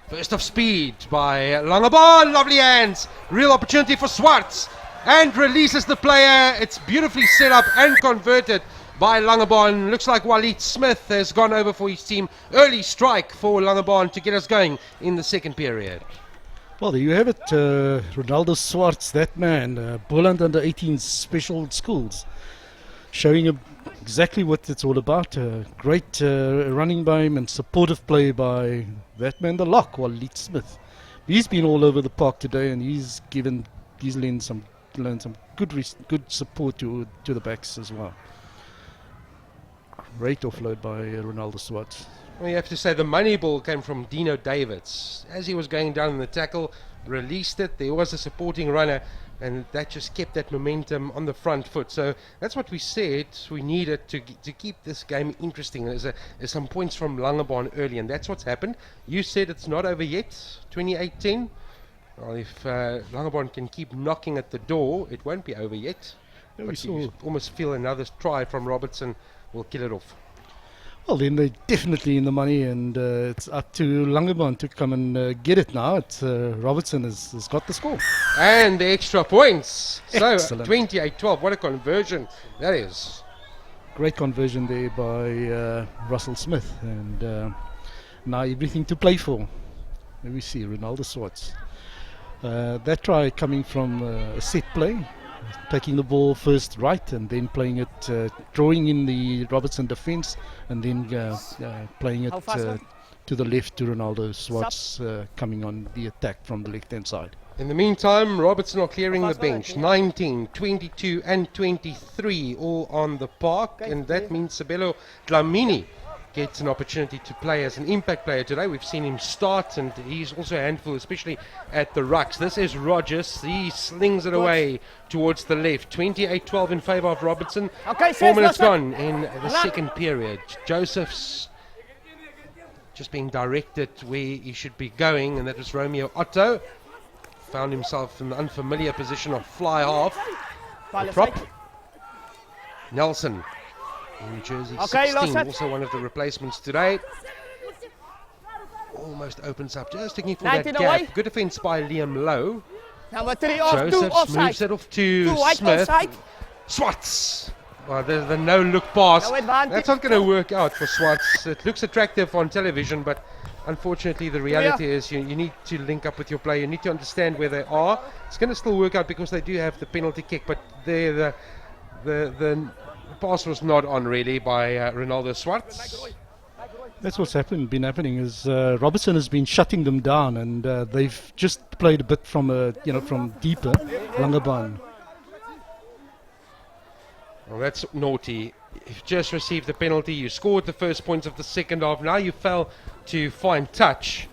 Burst of speed by Langebaan. Lovely hands. Real opportunity for Swarts. And releases the player. It's beautifully set up and converted by Langebaan. Looks like Waleed Smith has gone over for his team. Early strike for Langebaan to get us going in the second period. Well, there you have it. Ronaldo Swarts, that man. Boland under 18 special schools. Showing exactly what it's all about. Great running by him and supportive play by that man, the lock, Waleed Smith. He's been all over the park today, and he's lent some good support to the backs as well. Great offload by Ronaldo Swarts. Well, you have to say the money ball came from Dino Davids. As he was going down in the tackle, released it. There was a supporting runner, and that just kept that momentum on the front foot. So that's what we said we needed to keep this game interesting. There's some points from Langebaan early, and that's what's happened. You said it's not over yet, 2018. Well, if Langebaan can keep knocking at the door, it won't be over yet. Yeah, but you almost feel another try from Robertson will kill it off. Well, then they're definitely in the money, and it's up to Langebaan to come and get it now. It's, Robertson has got the score. And the extra points. Excellent. So 28-12, what a conversion that is. Great conversion there by Russell Smith, and now everything to play for. There we see Ronaldo Swarts. That try coming from a set play, taking the ball first right and then playing it, drawing in the Robertson defence, and then playing it to the left to Ronaldo Swarts, coming on the attack from the left hand side. In the meantime, Robertson are clearing the bench. 19, 22 and 23 all on the park, and that means Sabelo Dlamini gets an opportunity to play as an impact player today. We've seen him start, and he's also a handful, especially at the rucks. This is Rogers. He slings it away towards the left. 28-12 in favour of Robertson. Okay, 4 minutes gone in the second period. Joseph's just being directed where he should be going, and that was Romeo Otto. Found himself in the unfamiliar position of fly half. The prop. Nelson in jersey 16, also one of the replacements today. Almost opens up, just looking for that gap. Good defence by Liam Lowe. Number 3 off, 2 Josephs offside. moves it off to Smith. Swarts. Well, there's the no-look pass. No advantage. That's not going to work out for Swarts. It looks attractive on television, but unfortunately the reality is you need to link up with your player. You need to understand where they are. It's going to still work out because they do have the penalty kick, but the pass was not on really by Ronaldo Swarts. That's what's been happening is Robertson has been shutting them down, and they've just played a bit from from deeper. Langebaan. Well, that's naughty. You've just received the penalty. You scored the first points of the second half. Now you fell to find touch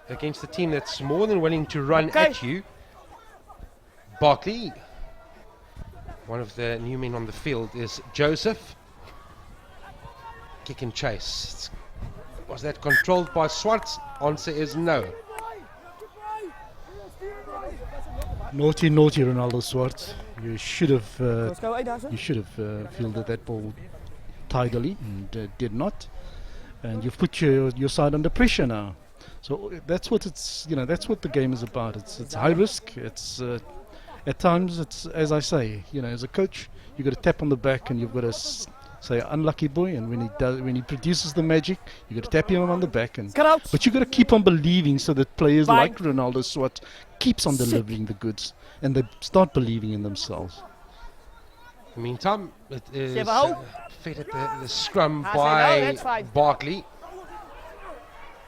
against a team that's more than willing to run at you. Barkley, one of the new men on the field, is Joseph. Kick and chase. Was that controlled by Swarts? Answer is no. Naughty, Ronaldo Swarts. You should have fielded that ball tidily and did not. And you've put your side under pressure now. So that's what that's what the game is about. It's high risk. It's at times it's, as I say, as a coach, you've got to tap on the back and you've got to say unlucky boy, and when he produces the magic, you got to tap him on the back, but you got to keep on believing so that players like Ronaldo Swart keeps on delivering the goods and they start believing in themselves. In the meantime, it is fed at the scrum by Barkley.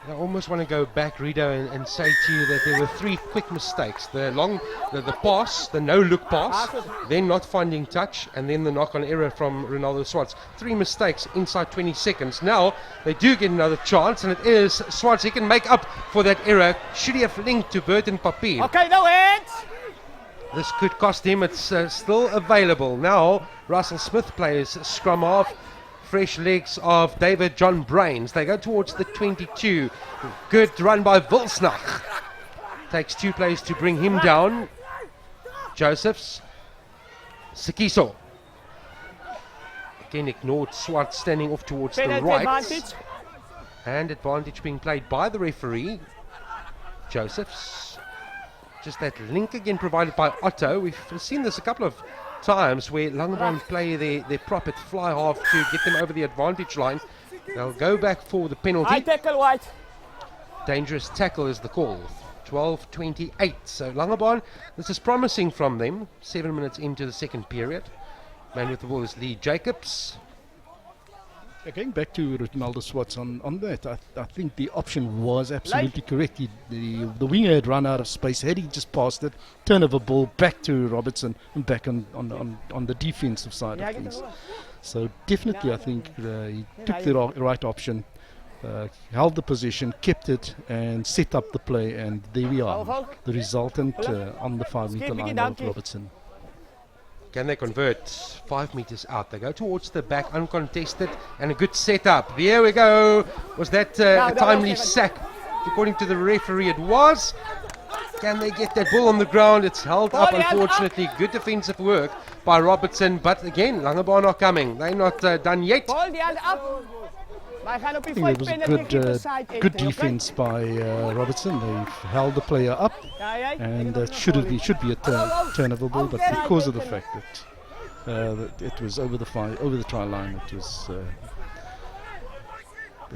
I almost want to go back, Rido, and say to you that there were three quick mistakes. The pass, the no-look pass, then not finding touch, and then the knock-on error from Ronaldo Swarts. Three mistakes inside 20 seconds. Now, they do get another chance, and it is Swarts. He can make up for that error. Should he have linked to Burton Papier? Okay, no hands. This could cost him. It's still available. Now, Russell Smith plays scrum half. Fresh legs of David John Brains. They go towards the 22. Good run by Wilsnach. Takes two plays to bring him down. Josephs. Sikiso. Again ignored. Swart standing off towards the right. Advantage. And advantage being played by the referee. Josephs. Just that link again provided by Otto. We've seen this a couple of times where Langebaan play their prop at fly half to get them over the advantage line. They'll go back for the penalty. High tackle, White. Dangerous tackle is the call. 12:28. So Langebaan, this is promising from them. 7 minutes into the second period. Man with the ball is Lee Jacobs. Going back to Ronaldo Swarts on that, I think the option was absolutely correct. The winger had run out of space. Had he just passed it, turn of a ball back to Robertson and back on the defensive side of things. So definitely I think he took the right option, held the position, kept it and set up the play, and there we are. The resultant on the 5-meter line of Robertson. Can they convert 5 meters out? They go towards the back, uncontested, and a good setup. There we go. Was that a timely sack? According to the referee, it was. Can they get that ball on the ground? It's held up, unfortunately. Good defensive work by Robertson, but again, Langebaan are coming. They're not done yet. I think it was good defense by Robertson. They held the player up, and it should be a turn of a ball, but because of the fact that it was over the try line, it was the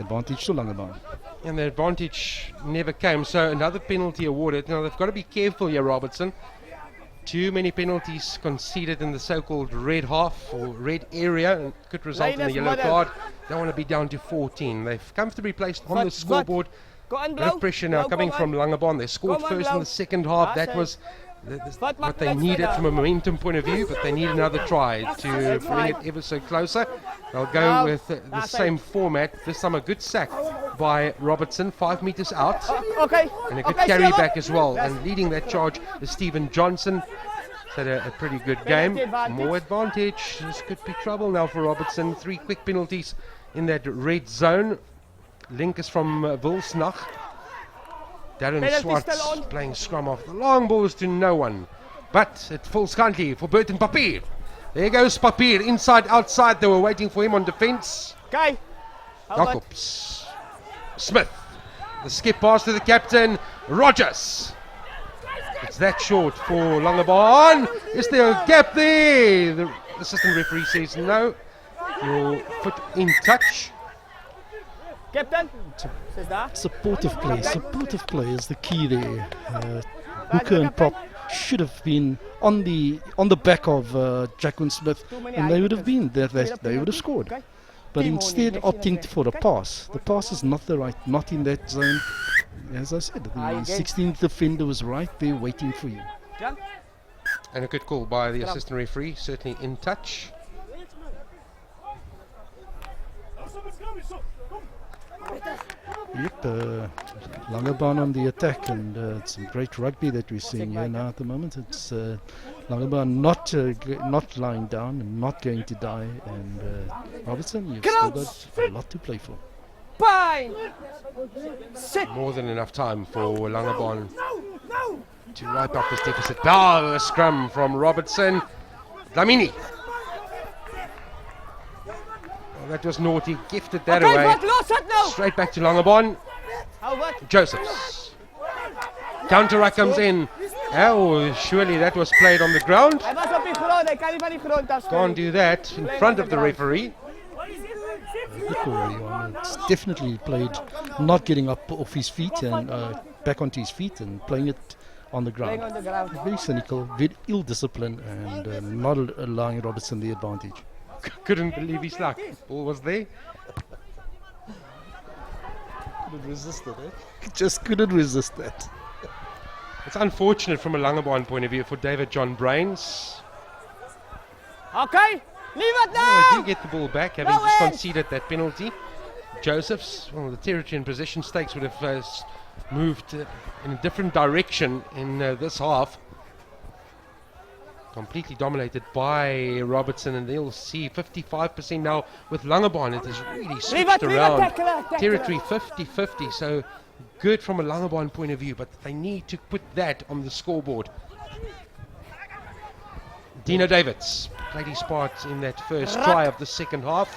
advantage to Langebaan. And the advantage never came, so another penalty awarded. Now they've got to be careful here, Robertson. Too many penalties conceded in the so-called red half or red area, and could result in a yellow card. Don't want to be down to 14. They've comfortably placed on the scoreboard. No pressure now coming from Langebaan. They scored first in the second half. That was what they needed from a momentum point of view, but they need another try to bring it ever so closer. They'll go with the same format. This time a good sack by Robertson, 5 meters out, and a good carry back as well. And leading that charge is Stephen Johnson. Had a pretty good game. More advantage. This could be trouble now for Robertson. 3 quick penalties in that red zone. Link is from Wilsnach. Darren Swarts playing scrum off. The long balls to no one. But it falls kindly for Burton Papier. There goes Papier. Inside, outside. They were waiting for him on defense. Jacobs. Smith. The skip pass to the captain. Rogers. It's that short for Langebaan. Is there a gap there? The assistant referee says no. Your foot in touch. Captain. Says that. Supportive play is the key there. Hooker and prop should have been on the back of Jacqueline Smith, and they would have been there. They would have scored. Okay. But instead, opting for a pass. The pass is not not in that zone. As I said, the 16th defender was right there waiting for you. Jump. And a good call by the assistant referee, certainly in touch. Yep, Langebaan on the attack, and it's some great rugby that we're seeing here now at the moment. It's Langebaan not lying down and not going to die, and Robertson, you've still got a lot to play for. Fine. Sit. More than enough time for Langebaan to wipe up this deficit. A scrum from Robertson. Dlamini. Oh, that was naughty. Gifted that Okay, away. but lost it now. Straight back to Langebaan. How what? Josephs. Counter comes in. Oh, surely that was played on the ground. Hij was op die grond. Hij kan niet van die grond afspelen. Can't do that in front of the referee. Good call, Johan. It's definitely played not getting up off his feet and back onto his feet and playing it on the ground. Playing on the ground. Very cynical, very ill-disciplined, and not allowing Robertson the advantage. Couldn't believe his luck. Ball was there. Couldn't resist it, eh? Just couldn't resist that. It's unfortunate from a Langebaan point of view for David John Brains. Okay. Leave it They now. do get the ball back, having No just way. conceded that penalty. Josephs, well, the territory and possession stakes would have moved in a different direction in this half. Completely dominated by Robertson, and they'll see 55% now with Langebaan. It has really switched around. Tackle. Territory 50-50, so good from a Langebaan point of view, but they need to put that on the scoreboard. Dino Davids played his part in that first try of the second half.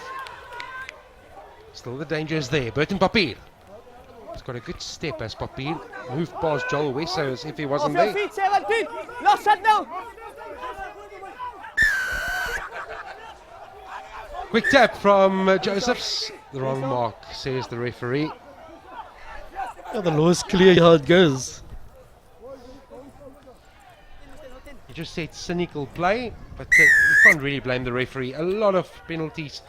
Still the danger is there. Burton Papier. He's got a good step as Papier moved past Joel Wesso as if he wasn't Off your there. feet, 17. Lost it now. Quick tap from Josephs. The wrong mark, says the referee. Yeah, the law is clear how it goes. He just said cynical play, but you can't really blame the referee. A lot of penalties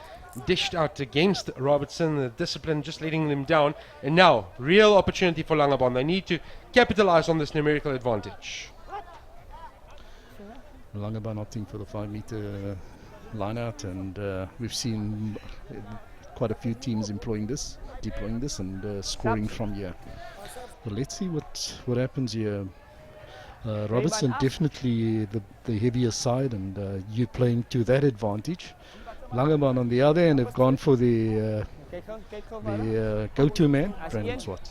dished out against Robertson, the discipline just letting them down. And now, real opportunity for Langebaan. They need to capitalize on this numerical advantage. Langebaan opting for the 5-meter line out, and we've seen quite a few teams deploying this and scoring from here. But let's see what happens here. Robertson definitely the heavier side, and you playing to that advantage. Langebaan on the other end have gone for the go-to man, Brandon Swart.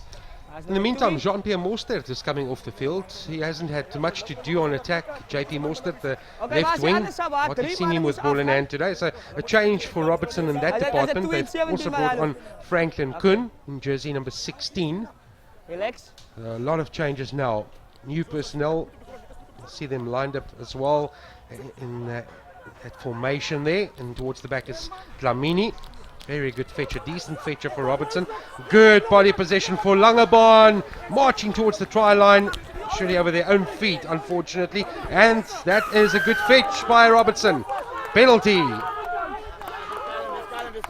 In the meantime, Jean-Pierre Mostert is coming off the field. He hasn't had much to do on attack. JP Mostert, the left wing, what we've seen him with ball in hand today. So a change for Robertson in that department. They've also brought on Franklin Kuhn in jersey number 16. Relax. A lot of changes now. New personnel. You see them lined up as well in that formation there. And towards the back is Dlamini. Very good fetch, a decent fetcher for Robertson. Good body possession for Langebaan. Marching towards the try line. Surely over their own feet, unfortunately. And that is a good fetch by Robertson. Penalty.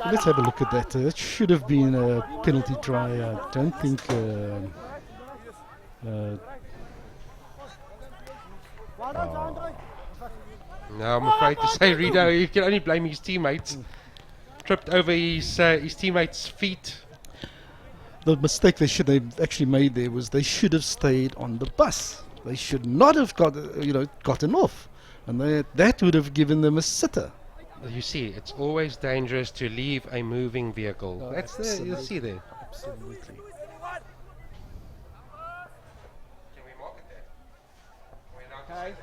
Let's have a look at that. It should have been a penalty try. I don't think. No, I'm afraid to say, Rito, you can only blame his teammates. Tripped over his teammates' feet. The mistake they've actually made there was they should have stayed on the bus. They should not have gotten off, and that would have given them a sitter. You see, it's always dangerous to leave a moving vehicle. Oh, That's the, you'll see there. Absolutely. Can we mark it there? Okay.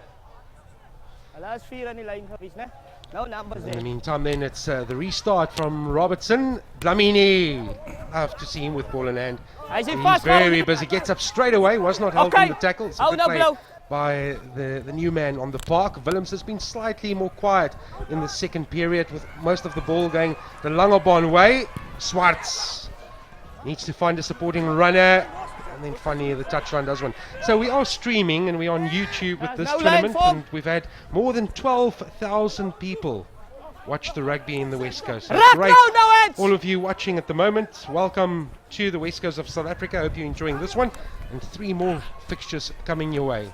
Last 4 in die lyn gewees, né? No numbers In the there. meantime, then it's the restart from Robertson. Dlamini. Love to see him with ball in hand. Hy is He's vast. very busy. Gets up straight away. Was not held Okay. in the tackle. It's a Hou good nou play blou. by the new man on the park. Willems has been slightly more quiet in the second period, with most of the ball going the Langebaan way. Swarts needs to find a supporting runner, and then finally the touchline does one. So we are streaming and we are on YouTube with this tournament, and we've had more than 12,000 people watch the rugby in the West Coast. So great, all of you watching at the moment. Welcome to the West Coast of South Africa. I hope you're enjoying this one, and 3 more fixtures coming your way.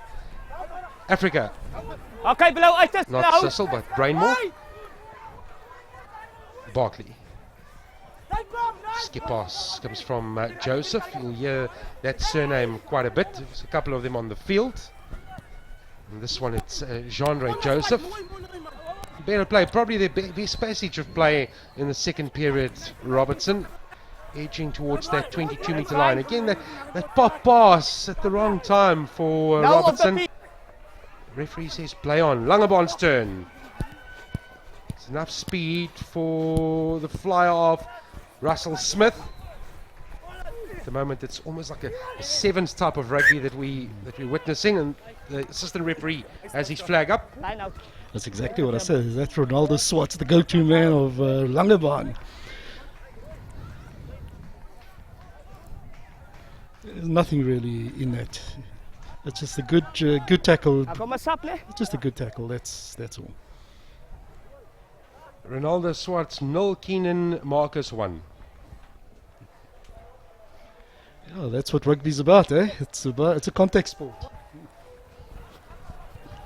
Africa, Okay, below uit. not Sissel, but Brainmore. Barkley. Skip pass comes from Joseph. You'll hear that surname quite a bit. There's a couple of them on the field. And this one, it's Jean-Ray Joseph. Better play, probably the best passage of play in the second period. Robertson edging towards that 22-meter line. Again, that pop pass at the wrong time for Robertson. Referee says play on. Langebaan's turn. It's enough speed for the flyer of Russell Smith. At the moment, it's almost like a sevens type of rugby that we're witnessing, and the assistant referee has his flag up. Line out. That's exactly what I said. That's Ronaldo Swarts, the go-to man of Langebaan. There's nothing really in that. It's just a good tackle. Ako masap ne. It's just a good tackle. That's all. Ronaldo Swarts 0, Keenan Marcus 1. Yeah, that's what rugby's about, eh? It's a contact sport.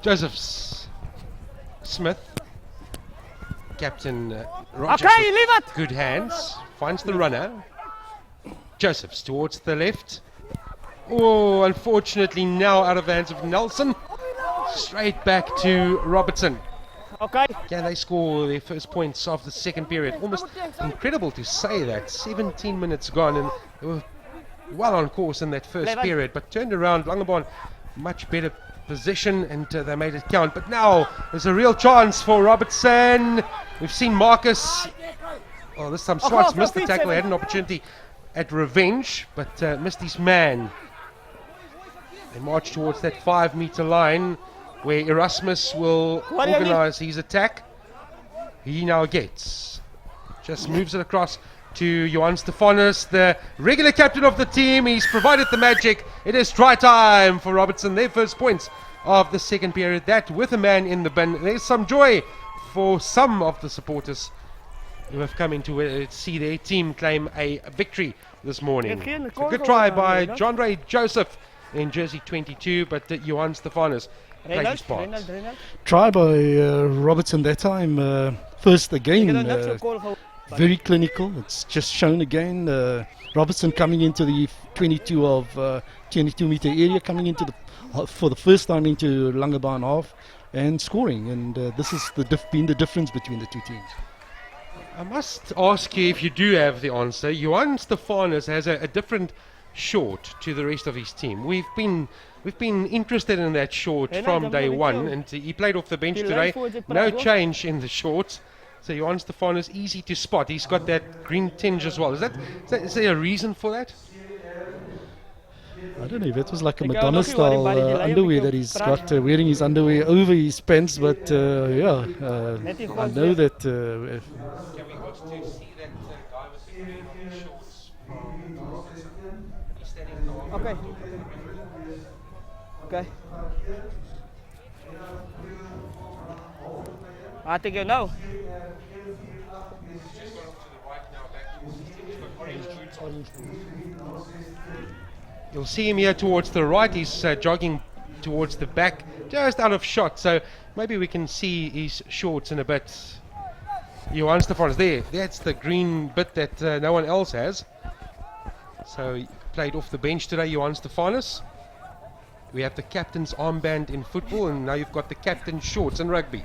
Josephs. Smith. Captain Rogers. Okay, leave it. Good hands. Finds the runner. Josephs towards the left. Oh, unfortunately now out of the hands of Nelson. Straight back to Robertson. Okay. Can they score their first points of the second period? Almost incredible to say that. 17 minutes gone, and they were well on course in that first period, but turned around. Langebaan, much better position, and they made it count. But now there's a real chance for Robertson. We've seen Marcus. Oh, this time Swarts missed the tackle. He had an opportunity at revenge, but missed his man. They march towards that 5-meter line, where Erasmus will organise his attack. He now gets, just moves it across to Johan Stefanus, the regular captain of the team. He's provided the magic. It is try time for Robertson. Their first points of the second period. That with a man in the bin. There's some joy for some of the supporters who have come in to see their team claim a victory this morning. A good try by John Ray Joseph in jersey 22, but Johan Stefanus played his part. Try by Robertson that time. First again, very clinical. It's just shown again. Robertson coming into the 22-meter area, coming into for the first time into Langebaan half and scoring. And this is been the difference between the two teams. I must ask you if you do have the answer. Johan Stefanus has a different short to the rest of his team. We've been interested in that short from day one, and he played off the bench today. No change in the short. So Johan Stefanus easy to spot. He's got that green tinge as well. Is there a reason for that? I don't know if it was like a Madonna style underwear that he's got, wearing his underwear over his pants, but yeah, I know that. Can we watch to see that guy with the green shorts? He's standing in the wall. Okay. Okay. I think you know. You'll see him here towards the right. He's jogging towards the back, just out of shot. So maybe we can see his shorts in a bit. Johan Stefanus there. That's the green bit that no one else has. So he played off the bench today, Johan Stefanus. We have the captain's armband in football, and now you've got the captain's shorts in rugby.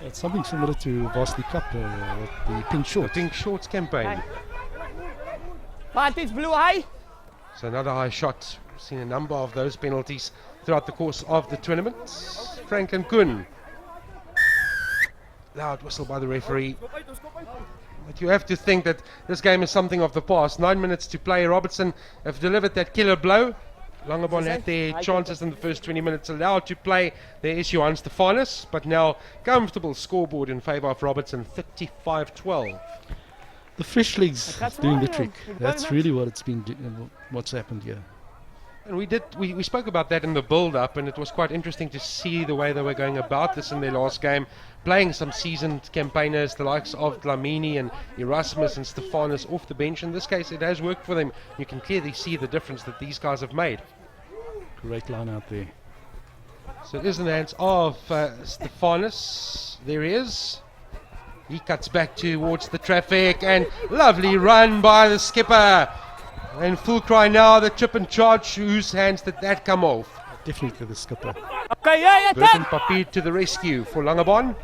It's something similar to Varsity Cup, the pink shorts. The pink shorts campaign. Vantage blue high. So another high shot. We've seen a number of those penalties throughout the course of the tournament. Franklin Kuhn. Loud whistle by the referee. But you have to think that this game is something of the past. 9 minutes to play. Robertson have delivered that killer blow. Langebaan had their chances in the first 20 minutes, allowed to play. There is Johan Stefanus, but now comfortable scoreboard in favour of Robertson, 35-12. The fresh legs That's doing the why, trick. very That's much. really what it's been. What's happened here. And we spoke about that in the build-up, and it was quite interesting to see the way they were going about this in their last game, playing some seasoned campaigners, the likes of Dlamini and Erasmus and Stefanus off the bench. In this case, it has worked for them. You can clearly see the difference that these guys have made. Great line out there. So it is in the hands of Stefanus. There he is. He cuts back towards the traffic, and lovely run by the skipper. And full cry now, the chip and charge. Whose hands did that come off? Definitely the skipper. Okay, yeah, Burton Papier to the rescue for Langebaan.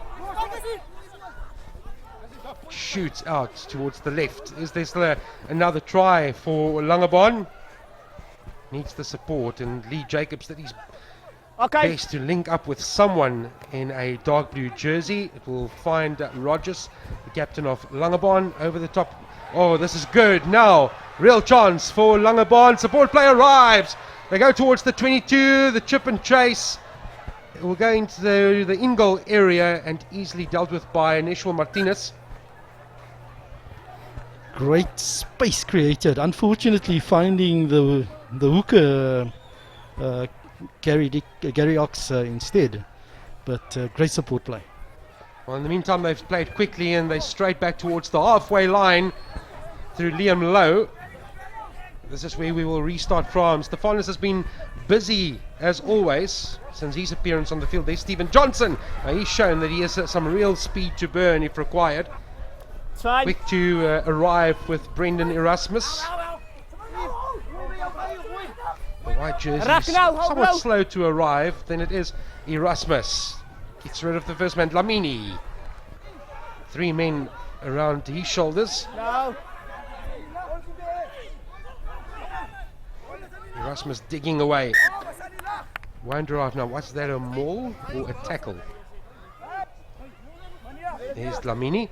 Shoots out towards the left. Is there another try for Langebaan? Needs the support, and Lee Jacobs did his Okay. best to link up with someone in a dark blue jersey. It will find Rogers, the captain of Langebaan, over the top. Oh, this is good. Now, real chance for Langebaan. Support play arrives. They go towards the 22, the chip and chase. It will go into the in-goal area and easily dealt with by Neshwal Martinez. Great space created. Unfortunately, finding the hooker Gary Ox instead, but great support play. Well, in the meantime, they've played quickly and they straight back towards the halfway line through Liam Lowe. This is where we will restart from. Stefanus has been busy as always since his appearance on the field. There's Stephen Johnson. He's shown that he has some real speed to burn if required. Try. Quick to arrive with Brendan Erasmus. The white jersey Raak nou, hou somewhat nou. slow to arrive. Then it is Erasmus. Gets rid of the first man, Dlamini. 3 men around his shoulders. No. Erasmus digging away. Won't drive now. Was that a maul or a tackle? There's Dlamini.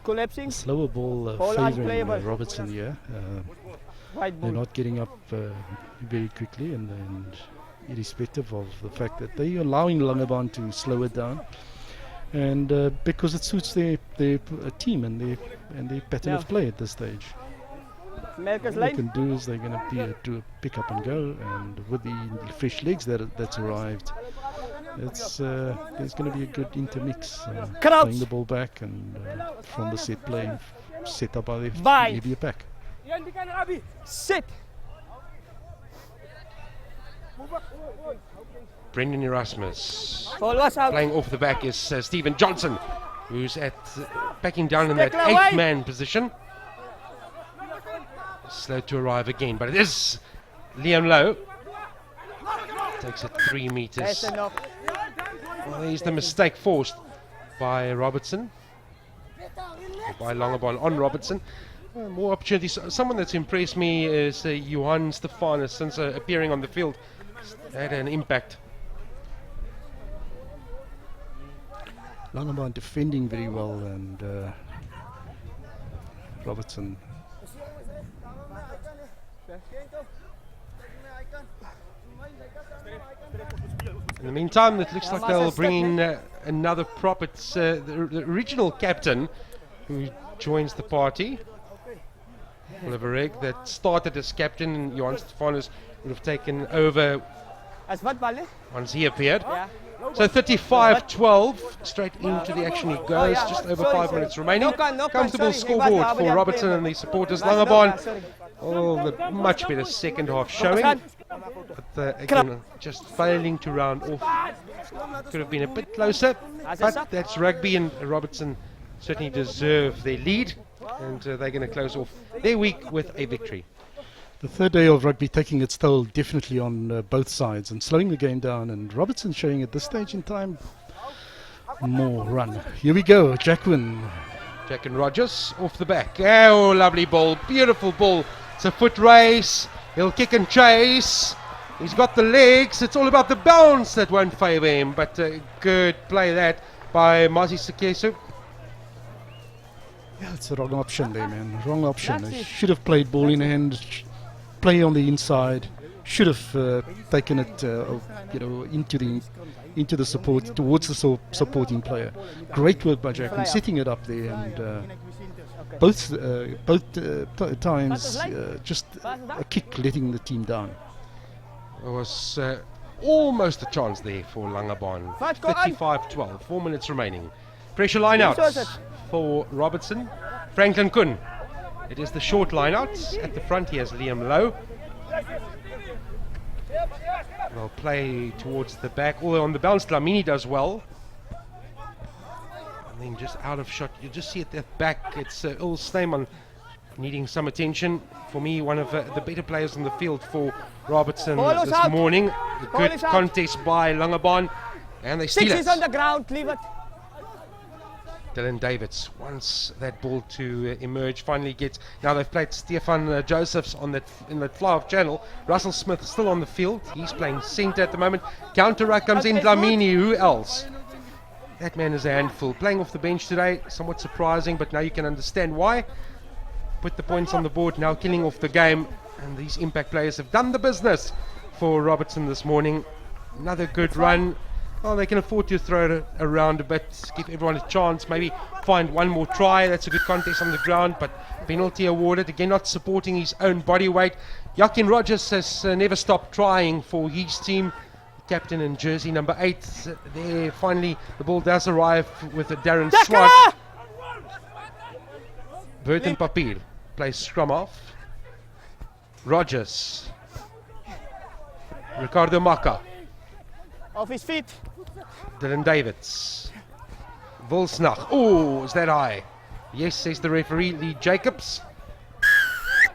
Collapsing. Slower ball Ball favouring unplayable. Robertson here. White They're bull. not getting up very quickly, and irrespective of the fact that they are allowing Langebaan to slow it down, and because it suits their team and their pattern Yeah. of play at this stage. Merkers What they lane. can do is they're going to do a pick up and go, and with the fresh legs that's arrived, it's there's going to be a good intermix, Crouch. playing the ball back and from the set play set up by the Bye. maybe a pack. Sit. Brendan Erasmus. Ball was out. Playing off the back is Stephen Johnson, who's backing down in that Tackle away. 8-man position. Slow to arrive again, but it is Liam Lowe. Takes it 3 meters. That's enough. Well, there's the mistake forced by Robertson. By Langebaan on Robertson. More opportunities. Someone that's impressed me is Johan Stefanus since appearing on the field. Had an impact. Langebaan defending very well, and Robertson. In the meantime, it looks like they'll bring in another prop. It's the original captain who joins the party. Oliver Egg, that started as captain, and Johan Stefanus would have taken over As wat balle? once he appeared. Ja. So 35-12, straight into the action he goes, just over 5 minutes remaining. No kan, Comfortable sorry. scoreboard Wait, for wait, Robertson wait. and the supporters. Last knock, Langebaan, sorry. the much better second half showing, but again, just failing to round off. Could have been a bit closer, but that's rugby, and Robertson certainly deserve their lead, and they're going to close off their week with a victory. The third day of rugby taking its toll definitely on both sides and slowing the game down, and Robertson showing at this stage in time more run. Here we go, Jacquin. Jack and Rogers off the back. Oh, lovely ball, beautiful ball. It's a foot race. He'll kick and chase. He's got the legs. It's all about the bounce that won't favour him, but good play that by Mazi Sekesu. Yeah, it's the wrong option there, man. Wrong option. He should have played ball in hand play on the inside. Should have taken it, into the support, towards the supporting player. Great work by Jack in setting it up there, and both times just a kick letting the team down. There was almost a chance there for Langebaan. 35-12, 4 minutes remaining. Pressure line out for Robertson. Franklin Kuhn. It is the short line out. At the front he has Liam Lowe. They'll play towards the back. Although on the bounce Dlamini does well. And then just out of shot. You just see at the back. It's Earl Snyman needing some attention. For me, one of the better players on the field for Robertson this morning. A good contest by Langebaan. And they steal it. On the ground, leave it. Dylan Davids wants that ball to emerge. Finally gets. Now they've played Stefan Josephs on that in that fly-off channel. Russell Smith still on the field. He's playing centre at the moment. Counter ruck comes in. Dlamini. Who else? That man is a handful. Playing off the bench today. Somewhat surprising, but now you can understand why. Put the points on the board. Now killing off the game. And these impact players have done the business for Robertson this morning. Another good run. Well, they can afford to throw it around a bit, give everyone a chance, maybe find one more try. That's a good contest on the ground, but penalty awarded. Again, not supporting his own body weight. Joaquin Rogers has never stopped trying for his team. Captain in jersey number 8. There, finally, the ball does arrive with a Darren Swart. Burton Papier plays scrum off. Rogers. Ricardo Maka. Off his feet. Dylan Davids. Volsnach. Oh, is that high? Yes, says the referee. Lee Jacobs.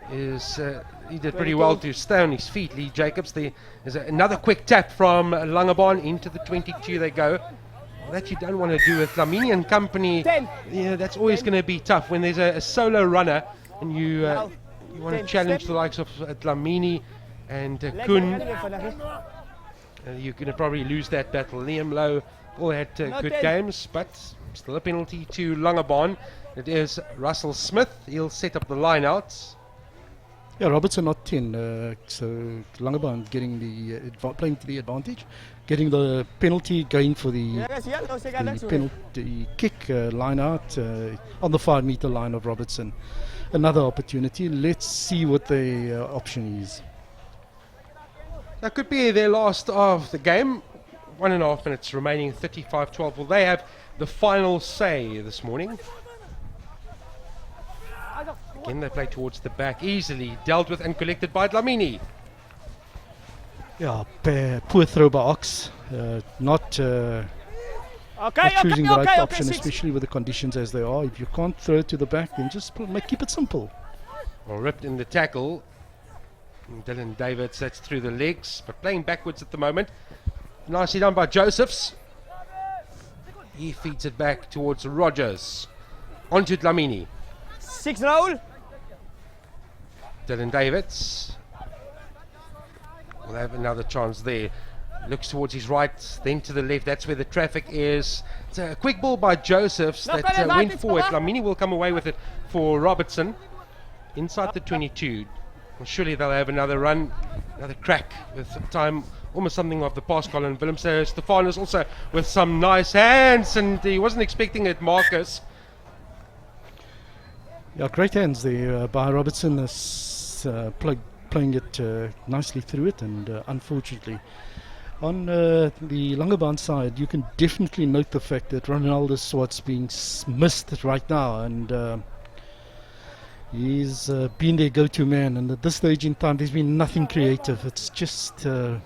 He did pretty well to stay on his feet, Lee Jacobs. There is another quick tap from Langebaan. Into the 22 they go. Well, that you don't want to do with Dlamini and company. Yeah, that's always going to be tough when there's a solo runner and you want to challenge the likes of Dlamini and Kuhn. You're going to probably lose that battle. Liam Lowe all had good games, but still a penalty to Langebaan. It is Russell Smith. He'll set up the line out. Yeah, Robertson not 10, so Langebaan getting the playing to the advantage, getting the penalty, going for the penalty kick line out on the 5 meter line of Robertson. Another opportunity. Let's see what the option is. That could be their last of the game. 1.5 minutes remaining, 35-12. Will they have the final say this morning? Again, they play towards the back, easily dealt with and collected by Dlamini. Yeah, poor throw by Ox. Not choosing the right option, especially with the conditions as they are. If you can't throw it to the back, then just keep it simple. Well, ripped in the tackle. Dylan Davids, that's through the legs, but playing backwards at the moment. Nicely done by Josephs. He feeds it back towards Rogers. Onto Dlamini. 6 roll. Dylan Davids. We'll have another chance there. Looks towards his right, then to the left. That's where the traffic is. It's a quick ball by Josephs that went forward. Dlamini will come away with it for Robertson. Inside the 22. Well, surely they'll have another run, another crack with time, almost something of the past Colin Willemse. Stefanus also with some nice hands, and he wasn't expecting it, Marcus. Yeah, great hands there by Robertson, playing it nicely through it, and unfortunately. On the Langebaan side, you can definitely note the fact that Ronaldo Swart's being missed right now, and he's been their go-to man, and at this stage in time there's been nothing creative. It's just playing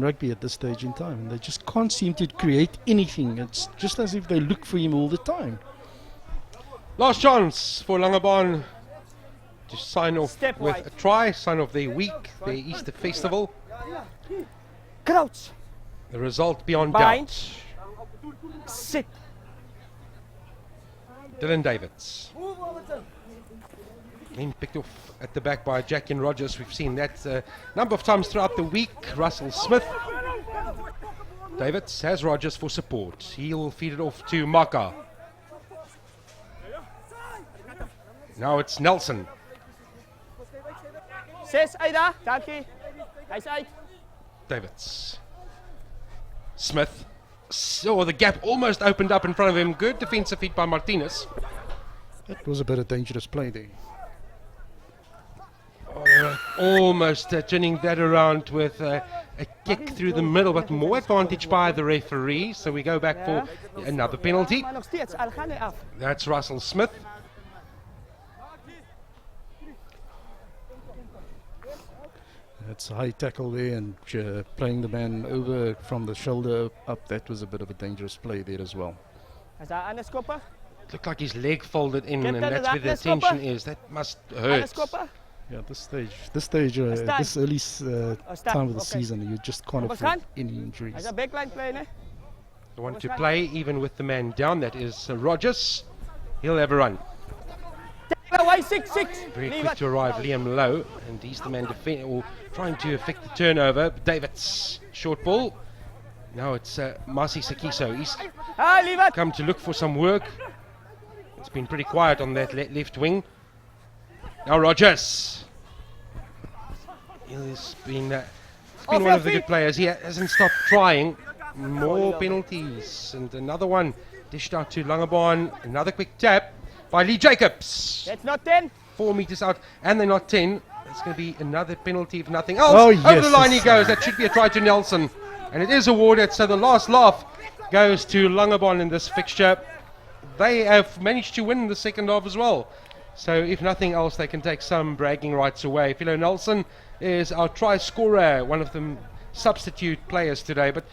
rugby at this stage in time, and they just can't seem to create anything. It's just as if they look for him all the time. Last chance for Langebaan to sign off with a try, sign off their week, their Easter festival. Crouch. The result beyond Bind. doubt. Sit. Dylan Davids. Then picked off at the back by Joaquin Rogers. We've seen that a number of times throughout the week. Russell Smith. Davids has Rogers for support. He'll feed it off to Maka. Now it's Nelson. 6 uit daar. Dankie. Hij is uit. Davids. Smith. So the gap almost opened up in front of him. Good defensive feat by Martinez. It was a bit of dangerous play there. Almost turning that around with a kick through the middle, but more advantage by the referee. So we go back for another penalty. Maar nog steeds, al gaan hij af. That's Russell Smith. It's a high tackle there and playing the man over from the shoulder up. That was a bit of a dangerous play there as well. Is daar Anders koppen? It looked like his leg folded in, and Captain, that's where the Anders tension koppen? is. That must Anders hurt. koppen? Yeah, this stage, Stand. this early Stand, time of the okay. season, you just can't Op afford stand. any Hij injuries. is een backline play, né? The one to play, even with the man down, that is Rogers. He'll have a run. Away 6-6. Very quick to arrive, Liam Lowe, and he's the man trying to affect the turnover. Davids, short ball. Now it's Masi Sakiso. He's Ah, Liewert. come to look for some work. It's been pretty quiet on that left wing. Now Rogers. He's been one of the good players. He hasn't stopped trying. More penalties, and another one dished out to Langebaan. Another quick tap by Lee Jacobs. That's not 10. 4 meters out, and they're not 10. It's going to be another penalty if nothing else. Oh, Over yes, the line he yes. goes. That should be a try to Nelson, and it is awarded. So the last laugh goes to Langebaan in this fixture. They have managed to win the second half as well. So if nothing else, they can take some bragging rights away. Philo Nelson is our try scorer, one of the substitute players today. But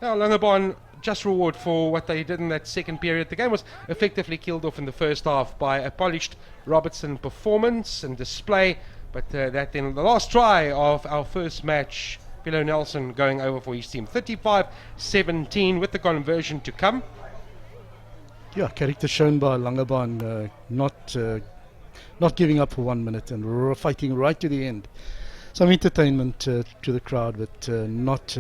now Langebaan just reward for what they did in that second period. The game was effectively killed off in the first half by a polished Robertson performance and display. But that then the last try of our first match, Philo Nelson going over for his team. 35-17 with the conversion to come. Yeah, character shown by Langebaan, not giving up for 1 minute and fighting right to the end. Some entertainment to the crowd, but not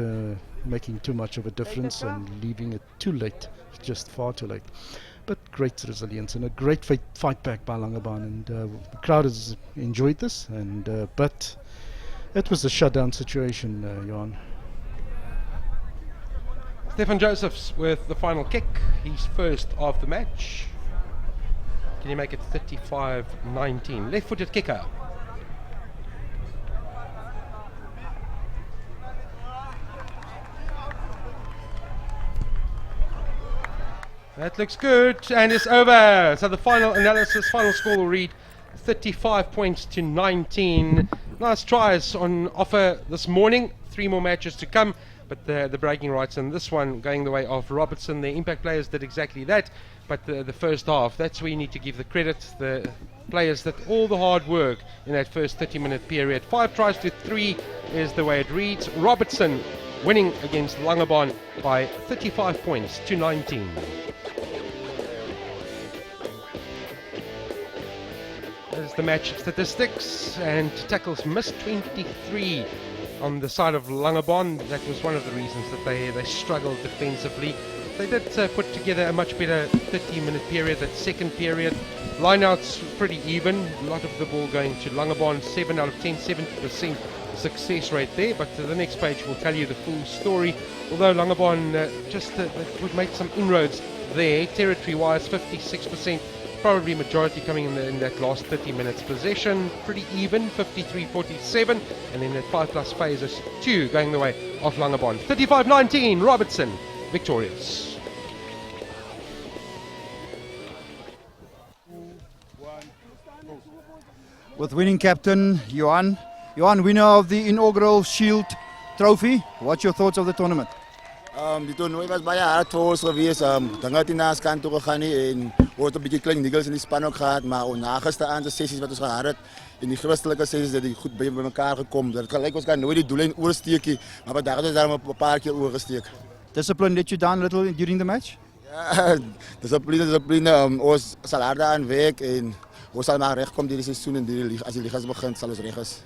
making too much of a difference and leaving it too late, just far too late. But great resilience and a great fight back by Langebaan, and the crowd has enjoyed this. And but it was a shutdown situation, Johan. Stefan Josephs with the final kick, his first of the match. Can he make it 35-19? Left-footed kicker. That looks good, and it's over. So the final analysis, final score will read 35 points to 19. Nice tries on offer this morning. 3 more matches to come, but the bragging rights in this one going the way of Robertson. The impact players did exactly that, but the first half, that's where you need to give the credit. The players that all the hard work in that first 30-minute period. 5 tries to 3 is the way it reads. Robertson winning against Langebaan by 35 points to 19. There's the match statistics, and tackles missed 23 on the side of Langebaan. That was one of the reasons that they struggled defensively. They did put together a much better 30-minute period. That second period, lineouts pretty even. A lot of the ball going to Langebaan. 7 out of 10, 70% success rate there. But the next page will tell you the full story. Although Langebaan would make some inroads there, territory-wise, 56%. Probably majority coming in that last 30 minutes. Possession pretty even, 53-47, and then that 5+ phases 2 going the way of Langebaan. 35-19, Robertson victorious. With winning captain Johan, winner of the inaugural Shield Trophy. What's your thoughts of the tournament? Die toernooi was baie hard vir ons geweest. Dinge het nie na ons kant toe gegaan nie en ons het 'n bietjie klein niggels in die span ook gehad, maar na gisteraand se sessies wat ons gehad het en die Christelike sessies het die goed by mekaar gekom. Dat gelyk ons kan nooit die doellyn oorsteek nie, maar vandag het ons daar 'n paar keer oorgesteek. Discipline let you down a little during the match? Ja, dissipline, ons sal harder aan werk en ons sal maar regkom hierdie seisoen en as die ligas begin sal ons reg is.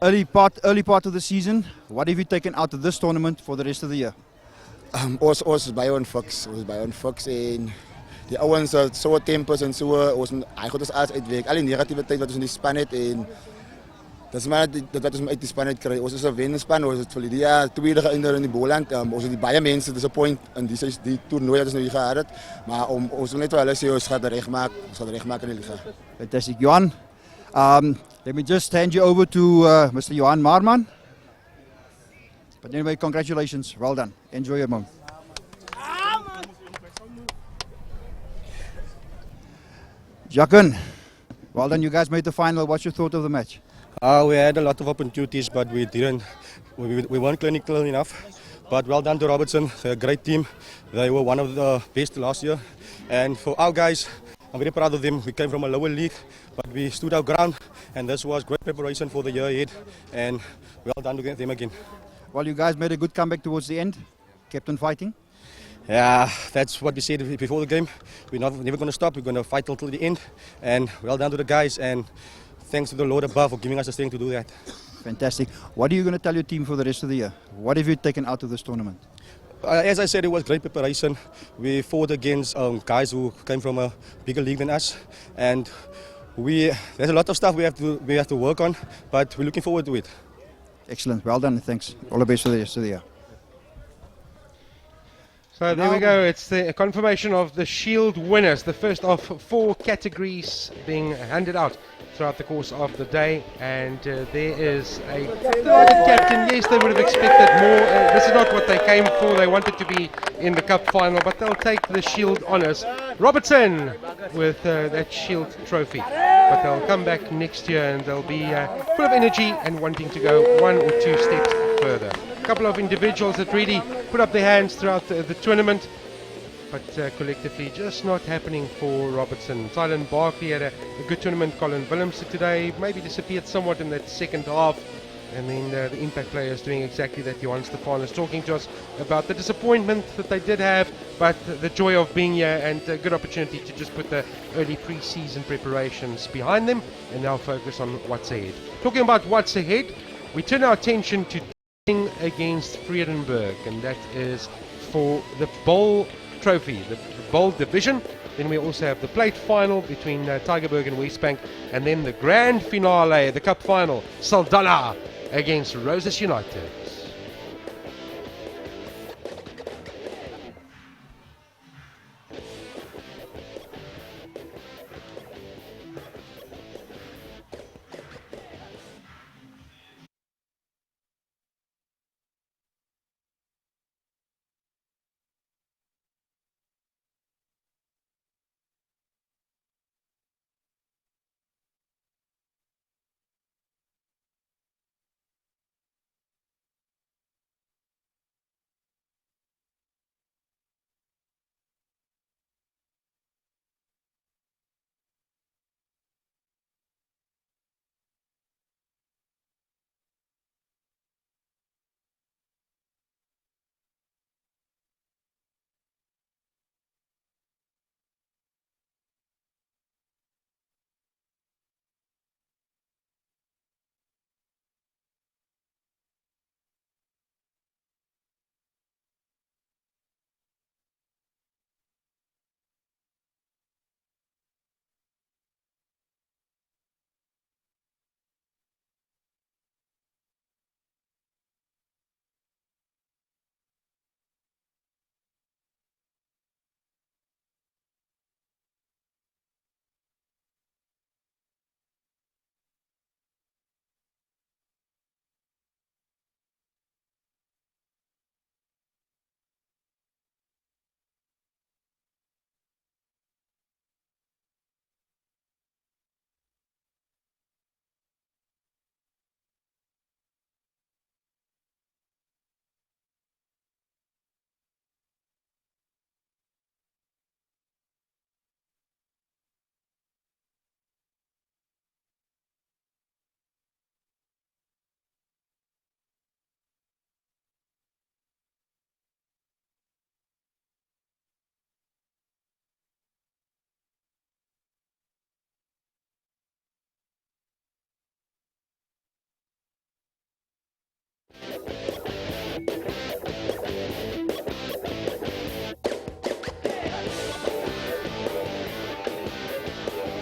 Early part of the season, what have you taken out of this tournament for the rest of the year? Ons is baie onfiks, en die ouens het so tempers en so, ons hy goed ons alles uitwerk. Al die negativiteit wat ons in die span het en is maar dat ons uit die span uit kry. Ons is 'n wenspan, ons het verlede jaar tweede geëindig in die Boland. Ons het die baie mense disappoint in die toernooi wat ons nou hier gehad het. Maar ons wil net vir hulle sê ons gaan regmaak, in die liga. Fantastic. Johan, let me just hand you over to Mr. Johan Marman. But anyway, congratulations. Well done. Enjoy your moment. Jacques, well done. You guys made the final. What's your thought of the match? We had a lot of opportunities, but we didn't. We weren't clinical enough. But well done to Robertson. They're a great team. They were one of the best last year. And for our guys, I'm very proud of them. We came from a lower league, but we stood our ground. And this was great preparation for the year ahead. And well done to them again. Well, you guys made a good comeback towards the end. Kept on fighting. Yeah, that's what we said before the game. We're never going to stop. We're going to fight till the end. And well done to the guys. And thanks to the Lord above for giving us the strength to do that. Fantastic. What are you going to tell your team for the rest of the year? What have you taken out of this tournament? As I said, it was great preparation. We fought against guys who came from a bigger league than us. And there's a lot of stuff we have to work on, but we're looking forward to it. Excellent. Well done. Thanks. All the best for the rest of the year. So there we go, it's the confirmation of the Shield winners, the first of 4 categories being handed out throughout the course of the day, and there is a third captain. Yes, they would have expected more. This is not what they came for. They wanted to be in the cup final, but they'll take the Shield honours. Robertson with that Shield trophy, but they'll come back next year and they'll be full of energy and wanting to go 1 or 2 steps further. A couple of individuals that really put up their hands throughout the tournament, but collectively just not happening for Robertson. Tylen Barkley had a good tournament. Colin Willemse today maybe disappeared somewhat in that second half, and then the impact players doing exactly that. Johan Stefan is talking to us about the disappointment that they did have, but the joy of being here and a good opportunity to just put the early pre-season preparations behind them and now focus on what's ahead. Talking about what's ahead, we turn our attention to against Friedenber, and that is for the Bowl Trophy, the Bowl Division. Then we also have the plate final between Tygerberg and Westbank, and then the grand finale, the cup final, Saldanha against Roses United.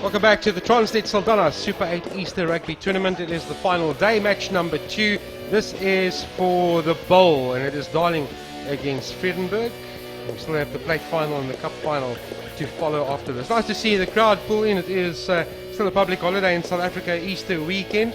Welcome back to the Transnet Saldanha Super 8 Easter Rugby Tournament. It is the final day, match number 2. This is for the bowl, and it is Darling against Friedenber. We still have the plate final and the cup final to follow after this. Nice to see the crowd pull in. It is still a public holiday in South Africa, Easter weekend,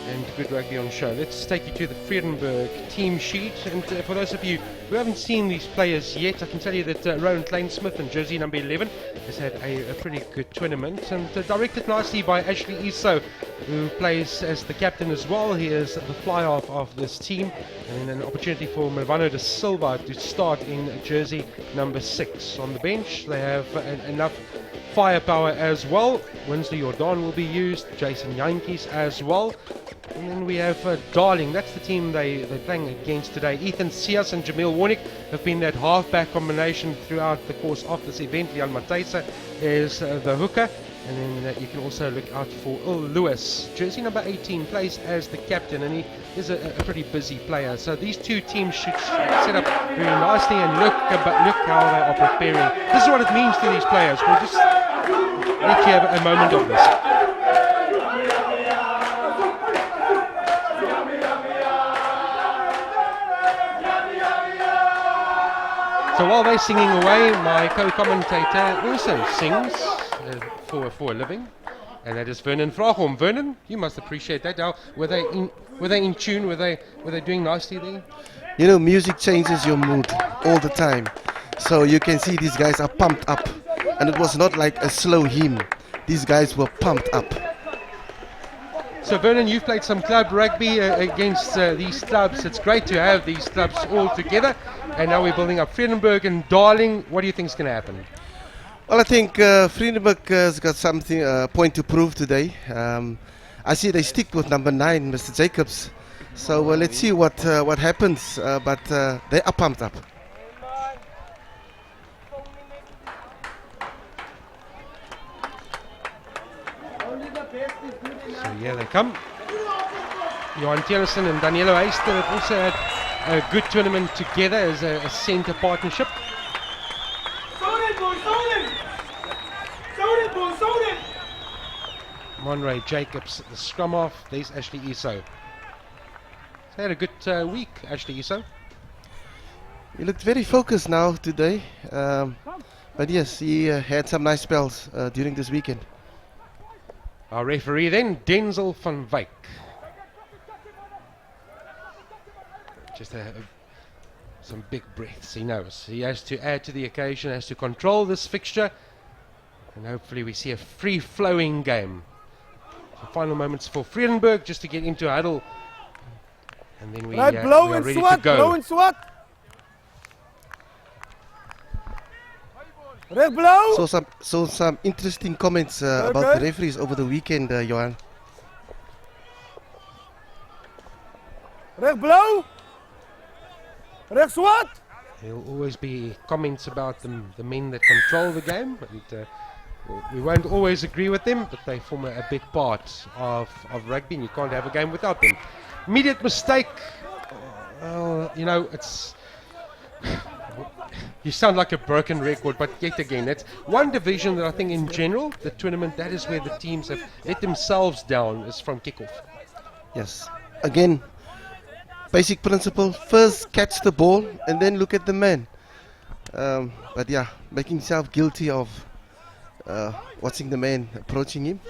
and good rugby on show. Let's take you to the Friedenber team sheet. And for those of you who haven't seen these players yet, I can tell you that Rowan Kleinsmith in jersey number 11 has had a pretty good tournament, and directed nicely by Ashley Iso, who plays as the captain as well. He is the fly-half of this team, and an opportunity for Melvano de Silva to start in jersey number 6. On the bench, they have enough firepower as well. Winsley Jordan will be used, Jason Yankees as well. And then we have Darling. That's the team they're playing against today. Ethan Sias and Jamil Warnick have been that halfback combination throughout the course of this event. Leon Matesa is the hooker. And then you can also look out for Earl Lewis. Jersey number 18 plays as the captain, and he is a pretty busy player. So these two teams should set up very nicely, and look how they are preparing. This is what it means to these players. We'll just let you have a moment of this. So while they're singing away, my co-commentator also sings for a living, and that is Vernon Vragom. Vernon, you must appreciate that. Now, were they in tune? Were they doing nicely there? You know, music changes your mood all the time, so you can see these guys are pumped up, and it was not like a slow hymn. These guys were pumped up. So Vernon, you've played some club rugby against these clubs. It's great to have these clubs all together. And now we're building up Friedenber and Darling. What do you think is going to happen? Well, I think Friedenber has got something point to prove today. I see they stick with number 9, Mr. Jacobs. So let's see what happens. But they are pumped up. So here they come. Johan Tiersen and Danielo Heister have also had a good tournament together as a centre partnership. Monray Jacobs, the scrum off. There's Ashley Iso. He had a good week, Ashley Iso. He looked very focused now today. But yes, he had some nice spells during this weekend. Our referee then, Denzel van Wyk. Just some big breaths, he knows. He has to add to the occasion, has to control this fixture, and hopefully we see a free-flowing game. So final moments for Friedenber just to get into a huddle, and then we are ready to go. Blow and swat. Reg blow. So some interesting comments about the referees over the weekend, Johan. Reg blow. Reg swat. There'll always be comments about the men that control the game, and we won't always agree with them, but they form a big part of rugby, and you can't have a game without them. Immediate mistake. You know, it's... You sound like a broken record, but yet again, that's one division that I think in general, the tournament, that is where the teams have let themselves down, is from kickoff. Yes. Again, basic principle, first catch the ball and then look at the man. But yeah, making himself guilty of watching the man approaching him.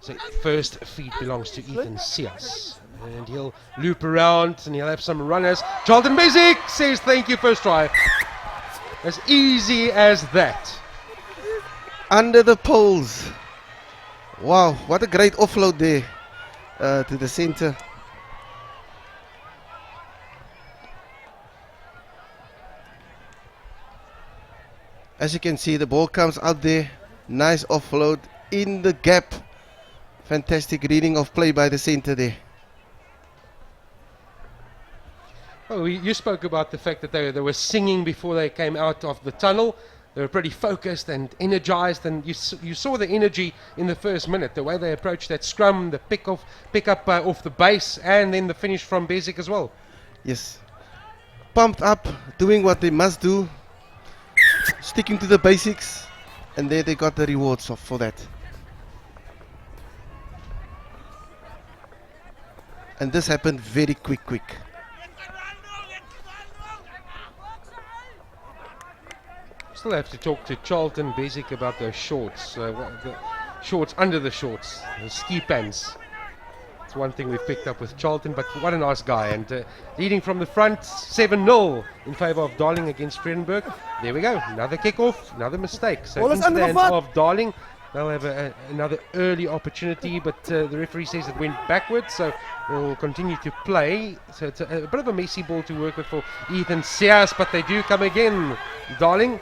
So first feed belongs to Ethan Sias. And he'll loop around and he'll have some runners. Charlton Basic says thank you, first try. As easy as that. Under the poles. Wow, what a great offload there to the center. As you can see, the ball comes out there. Nice offload in the gap. Fantastic reading of play by the center there. Well, you spoke about the fact that they were singing before they came out of the tunnel. They were pretty focused and energized, and you saw the energy in the first minute, the way they approached that scrum, the pick up off the base, and then the finish from Basic as well. Yes. Pumped up, doing what they must do, sticking to the basics, and there they got the rewards for that. And this happened very quick. Still have to talk to Charlton Basic about those shorts. The shorts under the shorts, the ski pants. It's one thing we've picked up with Charlton, but what a nice guy. And leading from the front, 7-0 in favour of Darling against Friedenber. There we go, another kick-off, another mistake. So Ball is into under the the hands foot. of Darling. They'll have another early opportunity, but the referee says it went backwards, so they'll continue to play. So it's a bit of a messy ball to work with for Ethan Sears, but they do come again. Darling,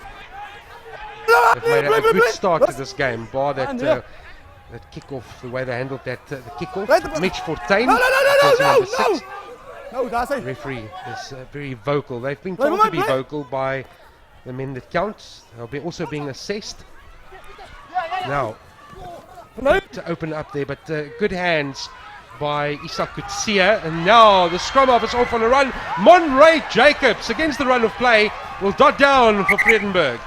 they've made a good start to this game, bar that kick-off, the way they handled that the kick-off. Mitch Fortuin, number 6. No, that's The it. referee is very vocal. They've been told to be vocal by the men that count. They'll be also being assessed. Now, to open up there, but good hands by Isak Kutsia. And now the scrum half is off on a run. Monray Jacobs against the run of play will dot down for Friedenber.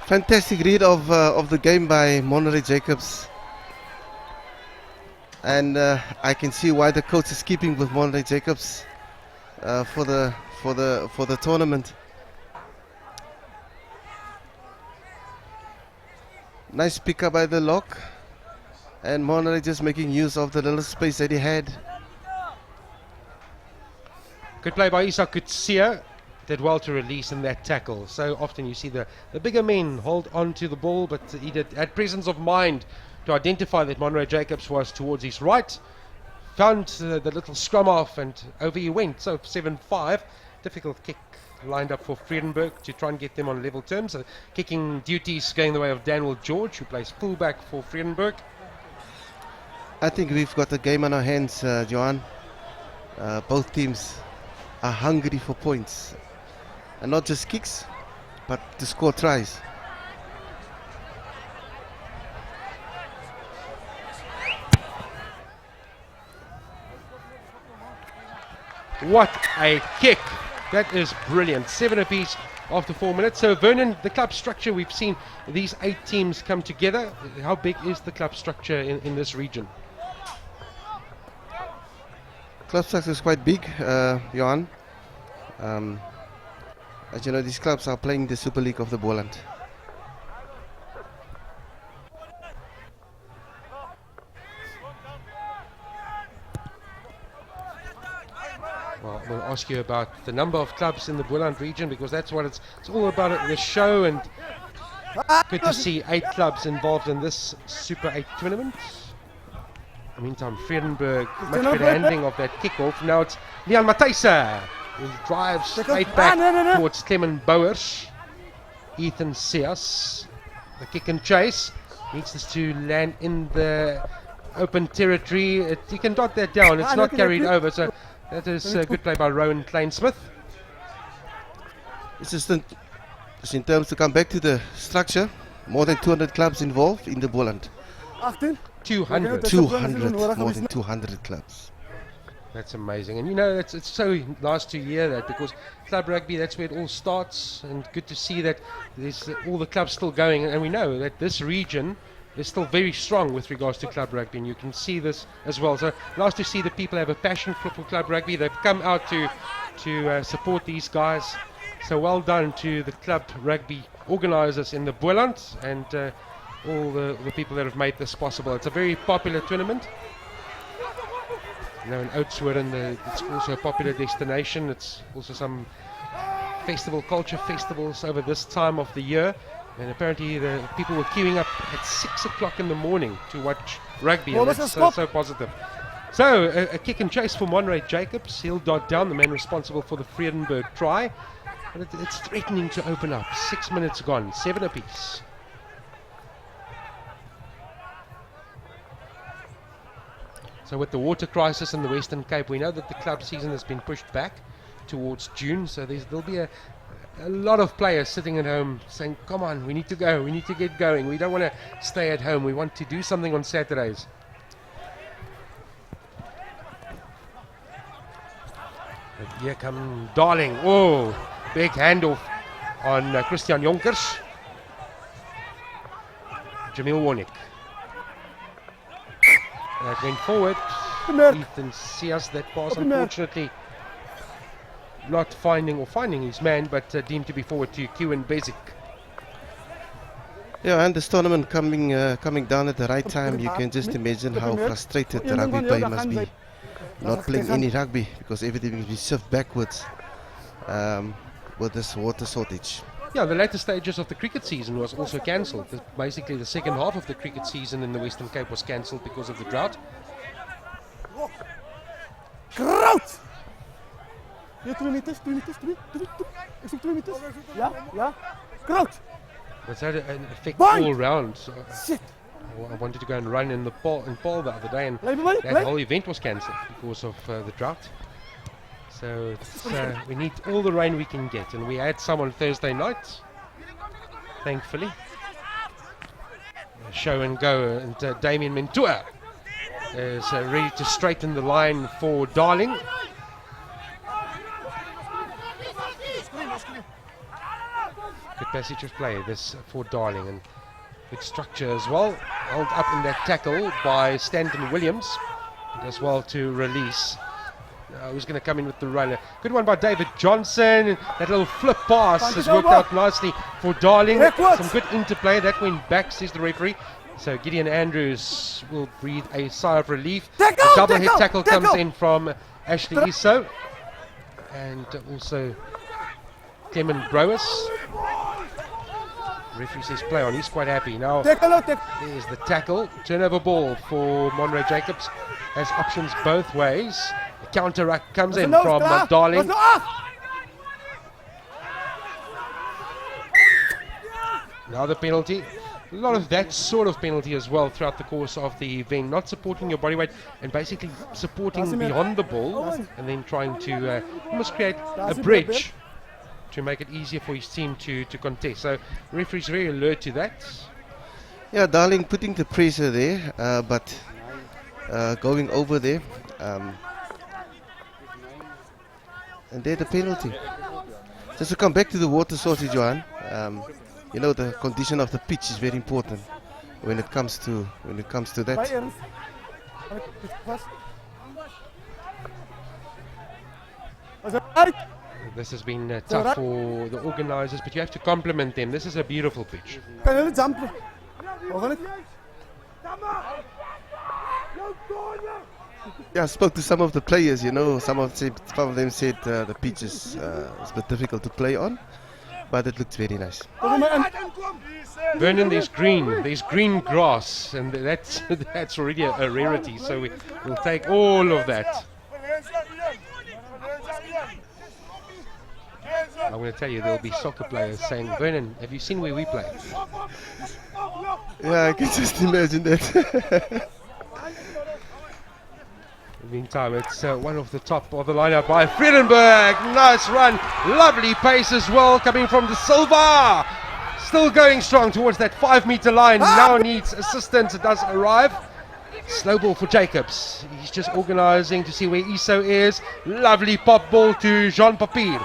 Fantastic read of the game by Monray Jacobs. And I can see why the coach is keeping with Monray Jacobs for the tournament. Nice pick up by the lock, and Monray just making use of the little space that he had. Good play by Isak Kutsia. Did well to release in that tackle. So often you see the bigger men hold on to the ball, but he had presence of mind to identify that Monray Jacobs was towards his right. Found the little scrum off, and over he went. So 7-5. Difficult kick lined up for Friedenber to try and get them on level terms. Kicking duties going the way of Daniel George, who plays fullback for Friedenber. I think we've got a game on our hands, Johan. Both teams are hungry for points, and not just kicks, but to score tries. What a kick! That is brilliant. 7 apiece after 4 minutes. So Vernon, the club structure, we've seen these 8 teams come together. How big is the club structure in this region? Club structure is quite big, Johan. As you know, these clubs are playing the Super League of the Boland. Well, we'll ask you about the number of clubs in the Boland region, because that's what it's all about, the show. And good to see 8 clubs involved in this Super 8 tournament. In the meantime, Friedenber, much better handling of that kickoff. Now it's Leon Matthijsse, who drives straight back towards Clement Bouwers. Ethan Sears, the kick and chase, needs this to land in the open territory. You can dot that down, it's not carried over. So that is a good play by Rowan Kleinsmith. Assistant, just in terms to come back to the structure, more than 200 clubs involved in the Boland. 200. 200, more than 200 clubs. That's amazing. And you know, it's so nice to hear that, because club rugby, that's where it all starts. And good to see that there's all the clubs still going. And we know that this region is still very strong with regards to club rugby, and you can see this as well. So nice to see that people have a passion for club rugby. They've come out to support these guys. So well done to the club rugby organisers in the Boland, and all the people that have made this possible. It's a very popular tournament. You know, in Oudtshoorn, it's also a popular destination. It's also some culture festivals over this time of the year. And apparently the people were queuing up at 6 o'clock in the morning to watch rugby, and that's so positive. So a kick and chase for Monray Jacobs. He'll dot down, the man responsible for the Friedenber try. But it's threatening to open up. 6 minutes gone, 7 apiece. So with the water crisis in the Western Cape, we know that the club season has been pushed back towards June. So there'll be a lot of players sitting at home saying, come on, we need to go, we need to get going. We don't want to stay at home, we want to do something on Saturdays. But here come Darling. Oh, big handoff on Christian Jonkers. Jamil Warnick. That went forward. Ethan Sears, that pass unfortunately not finding his man, but deemed to be forward to Kewan Basic. Yeah, and this tournament coming down at the right time, you can just imagine how frustrated the rugby player must be not playing any rugby because everything will be shoved backwards with this water shortage. Yeah, the later stages of the cricket season was also cancelled. Basically, the second half of the cricket season in the Western Cape was cancelled because of the drought. Groot! Ja, 2 meters. Ik zie 2 meters. Ja. Groot! But had an effect Bind! all round. So Shit! I wanted to go and run in the Paul the other day, and Blijf. that whole event was cancelled because of the drought. So it's, we need all the rain we can get, and we had some on Thursday night, thankfully. Show and go, and Damien Mentua is ready to straighten the line for Darling. Good passage of play this for Darling, and good structure as well. Held up in that tackle by Stanton Williams, as well to release. Who's going to come in with the runner? Good one by David Johnson. That little flip pass has worked out nicely for Darling. Some good interplay. That went back, says the referee. So Gideon Andrews will breathe a sigh of relief. The double head tackle comes in from Ashley Iso. And also Clement Browers. Referee says play on. He's quite happy. Now there's the tackle. Turnover ball for Monroe Jacobs. Has options both ways. The counter ruck comes in from Darling. Now the penalty. A lot of that sort of penalty as well throughout the course of the event. Not supporting your body weight and basically supporting beyond the ball and then trying to almost create a bridge to make it easier for his team to contest. So the referee's very alert to that. Yeah, Darling putting the pressure there, but going over there. And there the penalty. Just to come back to the water shortage, Johan. You know, the condition of the pitch is very important when it comes to that. This has been tough for the organisers, but you have to compliment them. This is a beautiful pitch. Yeah, I spoke to some of the players. You know, some of them said the pitch is a bit difficult to play on, but it looks very nice. Vernon, there's green grass, and that's already a rarity. So we'll take all of that. I'm going to tell you, there'll be soccer players saying, "Vernon, have you seen where we play?" Yeah, I can just imagine that. In the meantime, it's one of the top of the lineup by Friedenber. Nice run, lovely pace as well, coming from the Silva. Still going strong towards that 5-meter line. Now needs assistance. It does arrive. Slow ball for Jacobs. He's just organising to see where Iso is. Lovely pop ball to Jean Papier.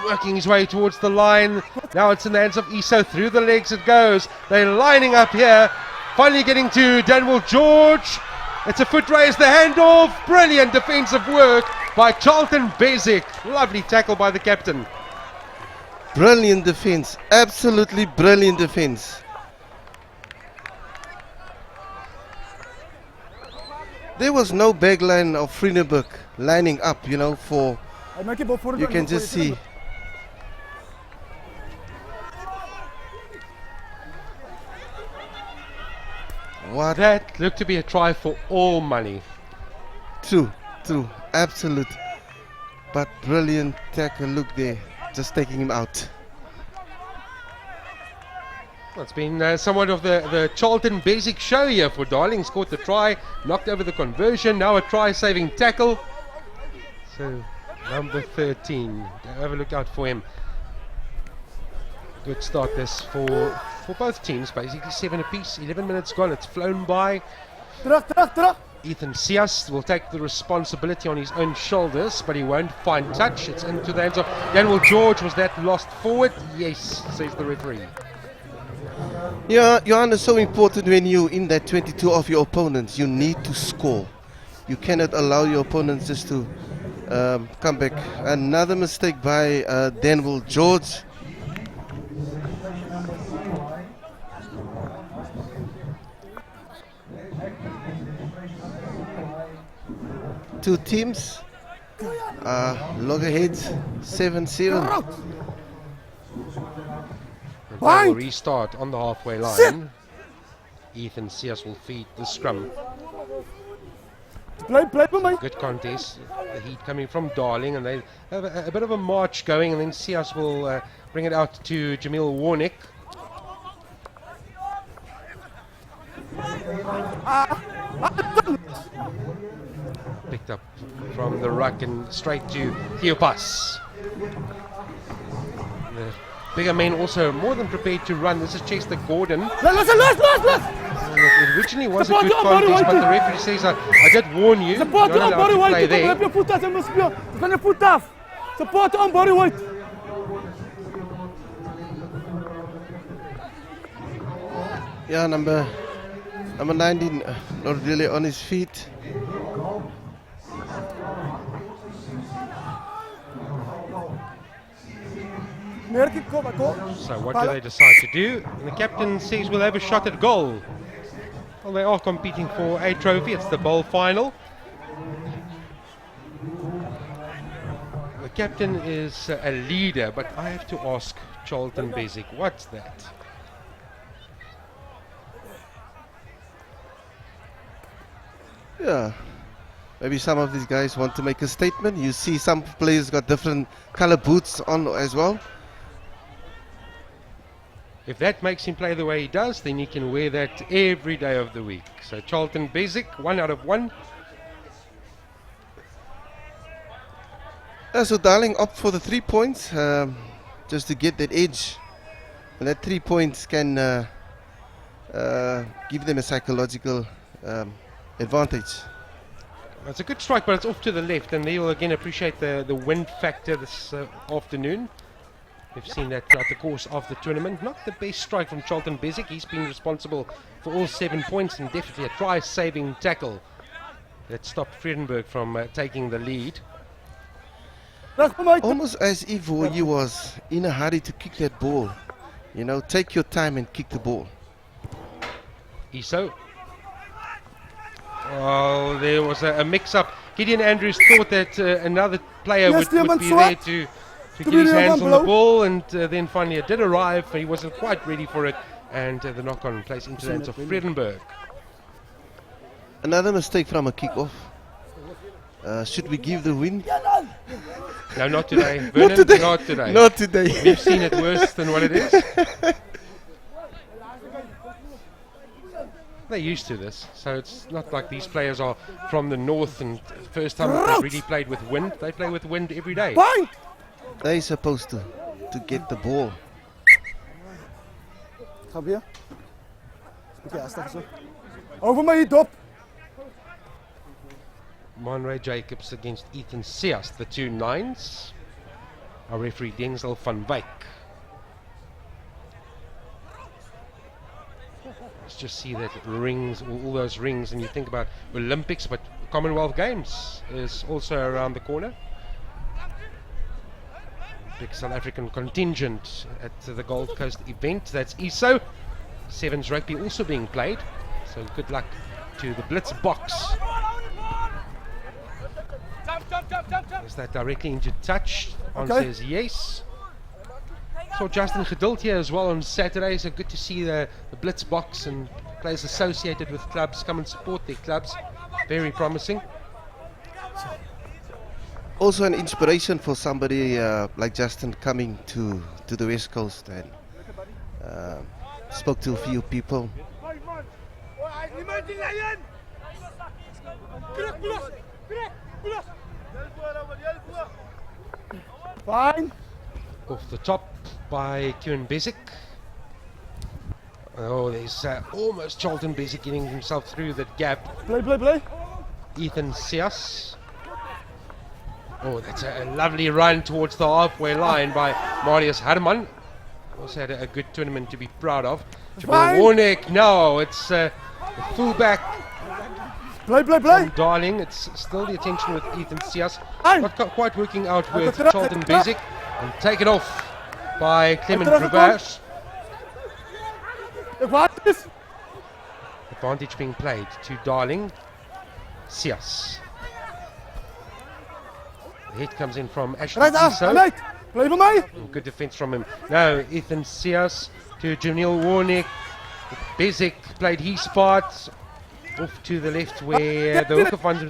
Working his way towards the line. Now it's in the hands of Iso. Through the legs it goes. They're lining up here. Finally getting to Danwell George. It's a foot raise, the handoff. Brilliant defensive work by Charlton Basic. Lovely tackle by the captain. Brilliant defense. Absolutely brilliant defense. There was no backline of Friedenber lining up, you know, for... You can just see... What? That looked to be a try for all money. True, absolute. But brilliant tackle, look there, just taking him out. Well, it's been somewhat of the Charlton Basic show here for Darling. Scored the try, knocked over the conversion, now a try-saving tackle. So, number 13, have a look out for him. Good start this for both teams, basically 7 apiece, 11 minutes gone, it's flown by. Ethan Sias will take the responsibility on his own shoulders, but he won't find touch. It's into the hands of Daniel George. Was that lost forward? Yes, says the referee. Yeah, Johan, is so important when you in that 22 of your opponents. You need to score. You cannot allow your opponents just to come back. Another mistake by Daniel George. Two teams loggerheads 7-7. The play will restart on the halfway line. Ethan Sias will feed the scrum. Good contest. The heat coming from Darling, and they have a bit of a march going, and then Sias will bring it out to Jamil Warnick. Picked up from the ruck and straight to Theopas. The bigger men also more than prepared to run. This is Chester Gordon. It originally was a good contest, but the referee says, I did warn you. You're not allowed to play there. Yeah, number 19, not really on his feet. So what do they decide to do? And the captain says we'll have a shot at goal. Well, they are competing for a trophy. It's the bowl final. The captain is a leader, but I have to ask Charlton Basic, what's that? Yeah, maybe some of these guys want to make a statement. You see some players got different color boots on as well. If that makes him play the way he does, then he can wear that every day of the week. So Charlton Basic, 1 out of 1. So Darling opt for the 3 points just to get that edge. And that 3 points can give them a psychological advantage. It's a good strike, but it's off to the left, and they will again appreciate the wind factor this afternoon. We've seen that throughout the course of the tournament. Not the best strike from Charlton Basic. He's been responsible for all 7 points and definitely a try-saving tackle that stopped Friedenber from taking the lead. Almost as if he was in a hurry to kick that ball. You know, take your time and kick the ball. Iso. Oh, there was a mix-up. Gideon Andrews thought that another player would be there to get his hands on the ball, and then finally it did arrive. He wasn't quite ready for it, and the knock-on plays into the hands of Friedenberg. Another mistake from a kick-off. Should we give the win? No, not today. Vernon, not today. Not today. We've seen it worse than what it is. They're used to this, so it's not like these players are from the north and first time they've really played with wind. They play with wind every day. They're supposed to get the ball. Over my top. Monray Jacobs against Ethan Sias, the 2 9s. Our referee Denzel van Wyk. Let's just see that rings, all those rings, and you think about Olympics, but Commonwealth Games is also around the corner. Big South African contingent at the Gold Coast event. That's Iso. Sevens rugby also being played, so good luck to the Blitz box. Is that directly into touch? On says yes. Saw Justin Geduld here as well on Saturday, so good to see the Blitz box and players associated with clubs come and support their clubs. Very promising. Also an inspiration for somebody like Justin coming to the West Coast, and spoke to a few people. Fine. Off the top by Kieran Basic. Oh, there's almost Charlton Basic getting himself through that gap. Play. Ethan Sias. Oh, that's a lovely run towards the halfway line by Marius Herman. Also had a good tournament to be proud of. Jamal Warnick, no, it's the fullback from Darling. It's still the attention with Ethan Sias. Not quite working out with Charlton Bezic. And taken off by Clement Rubers. Advantage being played to Darling. Sias. The hit comes in from Ashley Iso. Good defense from him. Now Ethan Sias to Jamil Warnick. Bezic played his part off to the left where the hooker finds